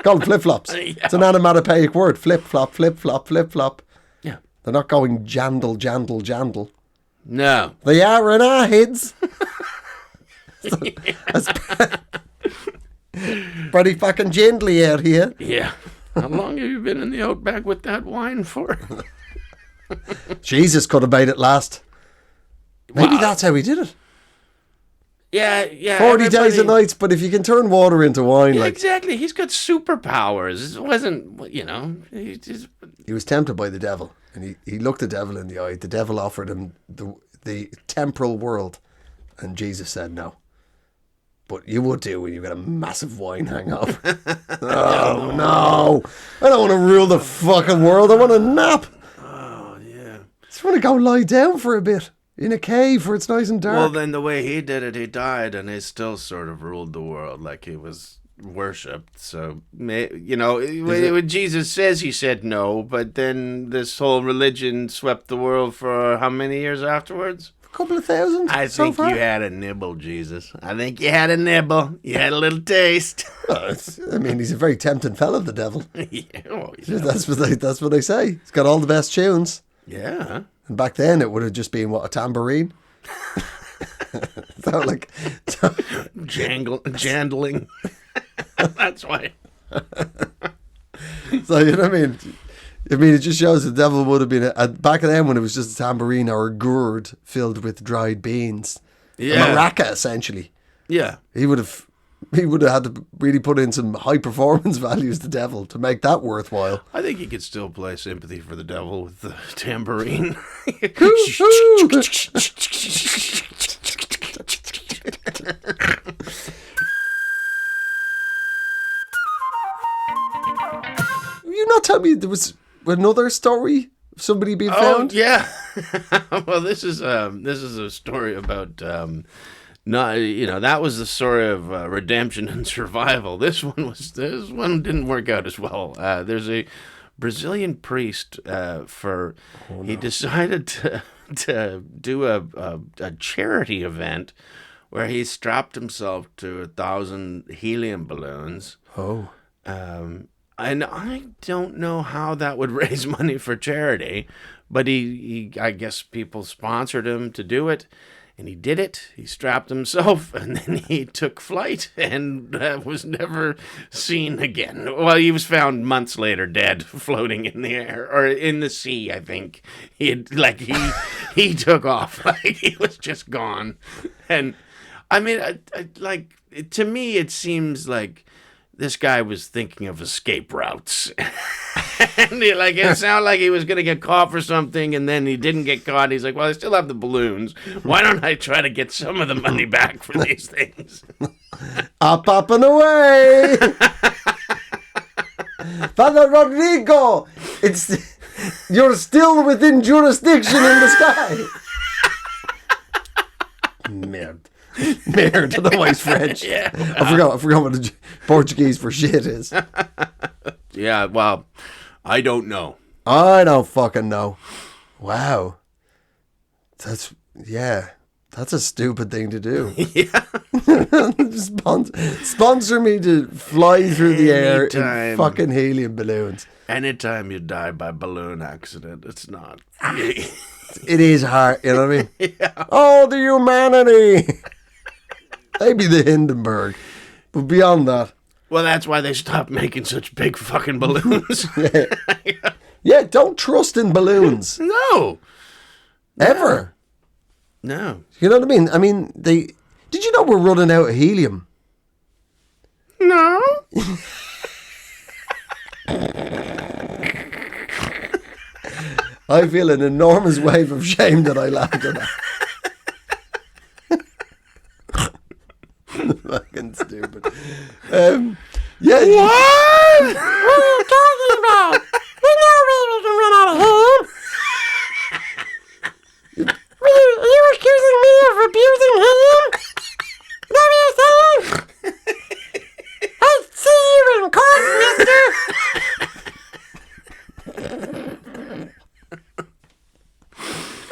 E: Called flip-flops.
D: Yeah.
E: It's an onomatopoeic word. Flip-flop, flip-flop, flip-flop.
D: Yeah.
E: They're not going jandal, jandal, jandal.
D: No.
E: They are in our heads. That's pretty fucking gently out here.
D: Yeah. How long have you been in the Outback with that wine for?
E: Jesus could have made it last. Maybe
D: Wow.
E: that's how he did it.
D: Yeah.
E: 40 days
D: everybody-
E: and nights, but if you can turn water into wine,
D: Yeah,
E: like
D: exactly. He's got superpowers. It wasn't, he just...
E: he was tempted by the devil, and he looked the devil in the eye. The devil offered him the temporal world, and Jesus said no. But you would do when you got a massive wine hangover. Oh no! I don't want to rule the fucking world. I want to nap.
D: Oh, yeah.
E: I just want to go lie down for a bit in a cave where it's nice and dark.
D: Well, then the way he did it, he died, and he still sort of ruled the world like he was worshipped. So, when Jesus says he said no, but then this whole religion swept the world for how many years afterwards?
E: a couple of thousand.
D: I
E: so
D: think
E: far.
D: you had a nibble, Jesus. I think you had a nibble. You had a little taste.
E: Well, I mean, he's a very tempting fellow, the devil.
D: Yeah, well,
E: That's what they say. He's got all the best tunes.
D: yeah.
E: And back then, it would have just been, a tambourine?
D: Jandling. That's why.
E: So, you know what I mean? It just shows the devil would have been, back then when it was just a tambourine or a gourd filled with dried beans.
D: Yeah.
E: A maraca, essentially.
D: Yeah.
E: He would have had to really put in some high performance values, the devil, to make that worthwhile.
D: I think he could still play Sympathy for the Devil with the tambourine.
E: You not tell me there was another story of somebody being
D: Oh
E: found?
D: yeah. Well, this is a story about that was the story of redemption and survival. This one didn't work out as well. There's a Brazilian priest he decided to do a charity event where he strapped himself to 1,000 helium balloons.
E: Oh.
D: And I don't know how that would raise money for charity, but he I guess people sponsored him to do it, and he did it. He strapped himself, and then he took flight and was never seen again. Well, he was found months later dead, floating in the air, or in the sea, I think. He took off. Like, he was just gone. And, I mean, to me, it seems like this guy was thinking of escape routes. And it sounded like he was going to get caught for something, and then he didn't get caught. He's like, well, I still have the balloons. Why don't I try to get some of the money back for these things?
E: Up and away! Father Rodrigo! You're still within jurisdiction in the sky! Merde. Merde, I don't know why it's French.
D: Yeah.
E: I forgot what the Portuguese for shit is.
D: Yeah, well, I don't know.
E: I don't fucking know. Wow. That's a stupid thing to do.
D: Yeah.
E: Sponsor me to fly through the air in
D: Anytime.
E: fucking helium balloons.
D: Anytime you die by balloon accident, it's not.
E: It is hard, you know what I mean?
D: Yeah.
E: Oh, the humanity! Maybe the Hindenburg. But beyond that,
D: Well, that's why they stopped making such big fucking balloons.
E: yeah, don't trust in balloons.
D: No.
E: Ever.
D: No.
E: You know what I mean? I mean, did you know we're running out of helium?
D: No.
E: I feel an enormous wave of shame that I laughed at that. Fucking stupid. Yeah.
D: What?
E: What are you talking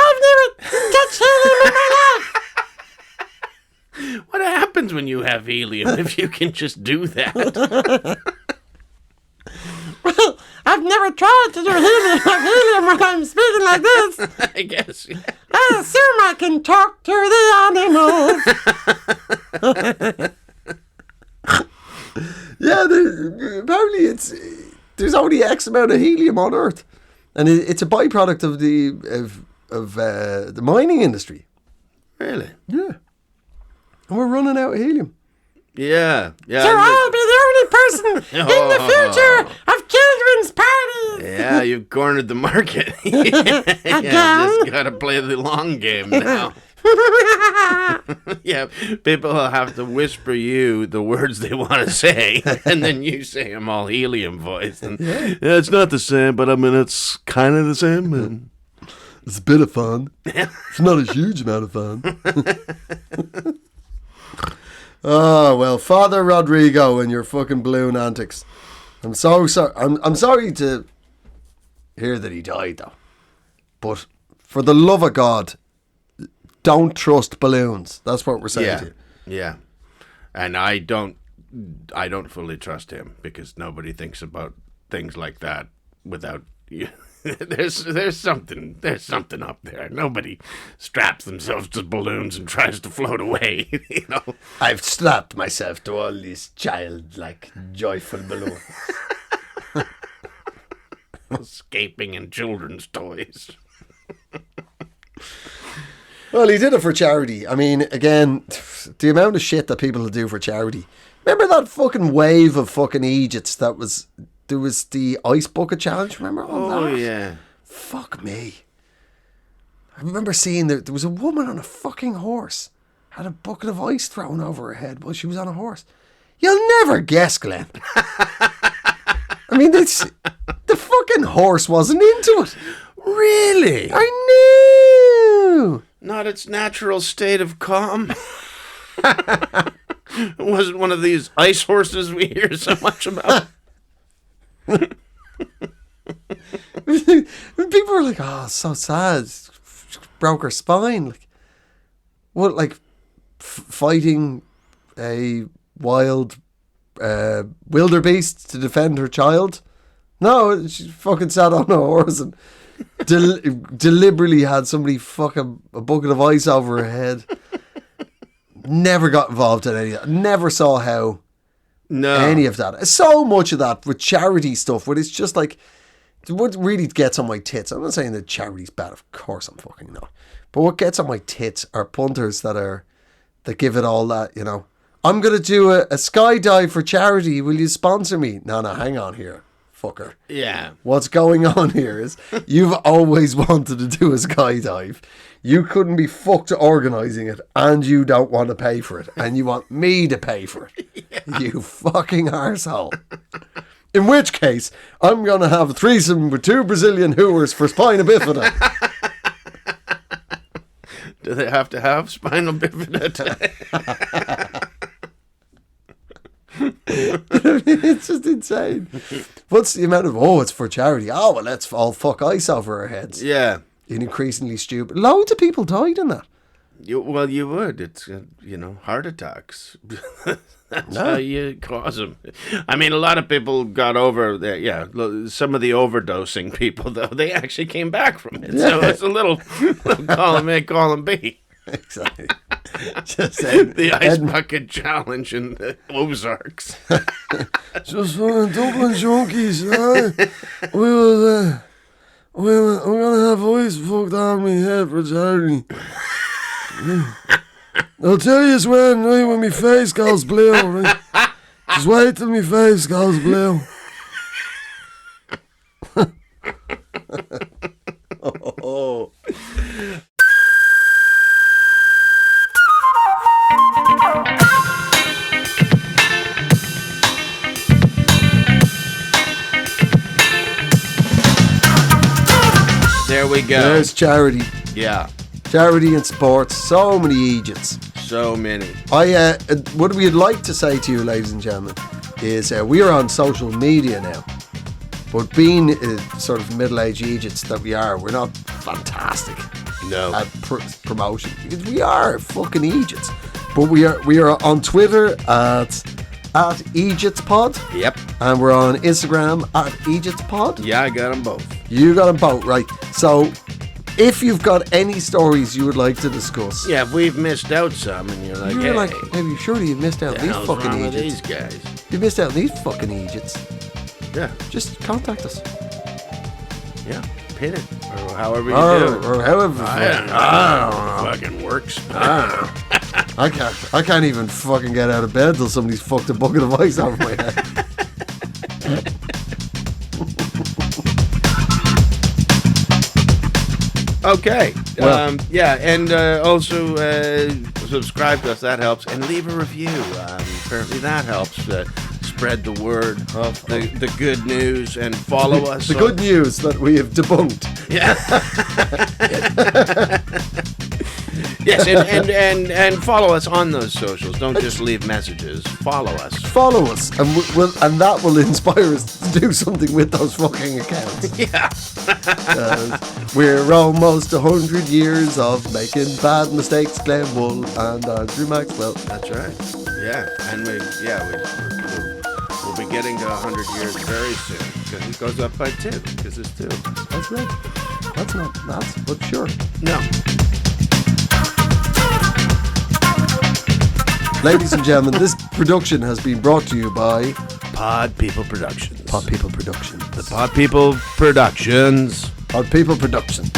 E: I've never touched helium in my life.
D: What happens when you have helium if you can just do that?
E: Well, I've never tried to do helium when I'm speaking like this.
D: I guess.
E: I assume I can talk to the animals. Yeah, apparently there's only X amount of helium on Earth, and it's a byproduct of the mining industry.
D: Really?
E: Yeah, and we're running out of helium.
D: Yeah.
E: So I'll be the only person in the future of children's parties.
D: Yeah, you've cornered the market. Just gotta play the long game now. Yeah, people will have to whisper you the words they want to say, and then you say them all helium voice. And yeah, it's not the same, but I mean, it's kind of the same. And
E: it's a bit of fun. It's not a huge amount of fun. Oh, well, Father Rodrigo and your fucking balloon antics. I'm so sorry. I'm sorry to hear that he died, though. But for the love of God, don't trust balloons. That's what we're saying to you.
D: Yeah. And I don't fully trust him, because nobody thinks about things like that without you. There's something up there. Nobody straps themselves to balloons and tries to float away, you know.
E: I've strapped myself to all these childlike, joyful balloons.
D: Escaping in children's toys.
E: Well, he did it for charity. I mean, again, the amount of shit that people do for charity. Remember that fucking wave of fucking Eejits there was the ice bucket challenge, remember all that?
D: Oh, yeah.
E: Fuck me. I remember seeing there was a woman on a fucking horse, had a bucket of ice thrown over her head while she was on a horse. You'll never guess, Glenn. I mean, the fucking horse wasn't into it.
D: Really?
E: I knew.
D: Not its natural state of calm. It wasn't one of these ice horses we hear so much about.
E: People were like, "Oh, so sad. Broke her spine." Like, what? Like fighting a wild wildebeest to defend her child? No, she fucking sat on a horse and deliberately had somebody fuck a bucket of ice over her head. Never got involved in any of that. Never saw how. No. Any of that. So much of that with charity stuff, where it's just like, what really gets on my tits. I'm not saying that charity's bad, of course I'm fucking not. But what gets on my tits are punters that give it all that, you know. I'm going to do a skydive for charity. Will you sponsor me? No, hang on here, fucker.
D: Yeah.
E: What's going on here is you've always wanted to do a skydive. You couldn't be fucked organising it, and you don't want to pay for it, and you want me to pay for it. Yeah. You fucking arsehole. In which case, I'm going to have a threesome with 2 Brazilian hooers for spina bifida.
D: Do they have to have spinal bifida today?
E: It's just insane. What's the amount of, it's for charity. Oh, well, let's all fuck ice over our heads.
D: Yeah.
E: Increasingly stupid. Loads of people died in that.
D: You would. It's, heart attacks. That's how you cause them. I mean, a lot of people got over there. Yeah, some of the overdosing people, though, they actually came back from it. Yeah. So it's a little column A, column B.
E: Exactly.
D: Just the ice bucket challenge in the Ozarks.
E: Just fucking Dublin junkies, I'm gonna have ice fucked on me head for charity. I'll tell you when my face goes blue, right? Just wait till my face goes blue. Oh.
D: There we go.
E: There's charity.
D: Yeah.
E: Charity in sports. So many Eejits.
D: So many.
E: What we'd like to say to you, ladies and gentlemen, is we are on social media now. But being sort of middle-aged Eejits that we are, we're not fantastic
D: No.
E: at promotion because we are fucking Eejits. But we are on Twitter at EejitsPod.
D: Yep.
E: And we're on Instagram at EejitsPod.
D: Yeah, I got them both.
E: You got them both, right? So if you've got any stories you would like to discuss,
D: Yeah, if we've missed out some and you're like,
E: you're
D: hey,
E: like, hey, surely you've missed out
D: what
E: on
D: the
E: these
D: hell's
E: fucking
D: wrong with
E: Eejits.
D: these guys?
E: You missed out on these fucking Eejits.
D: Yeah,
E: Just contact us.
D: yeah, pin it or however you
E: Or,
D: do it.
E: or however.
D: I don't know. How it fucking works.
E: I can't even fucking get out of bed till somebody's fucked a bucket of ice over my head.
D: Okay.
E: Well-
D: Yeah, and also subscribe to us. That helps, and leave a review. Apparently, that helps spread the word of the good news, and follow us.
E: The good news that we have debunked.
D: Yeah. Yes, and follow us on those socials. Don't just leave messages. Follow us.
E: Follow us, and that will inspire us to do something with those fucking accounts.
D: Yeah.
E: We're almost 100 years of making bad mistakes, Glenn Wool and Andrew Maxwell.
D: That's right. Yeah, and we'll be getting to 100 years very soon because it goes up by 2 because it's 2.
E: That's right. That's not maths, but sure.
D: No.
E: Ladies and gentlemen, this production has been brought to you by
D: Pod People Productions.
E: Pod People Productions.
D: The Pod People Productions.
E: Pod People Productions.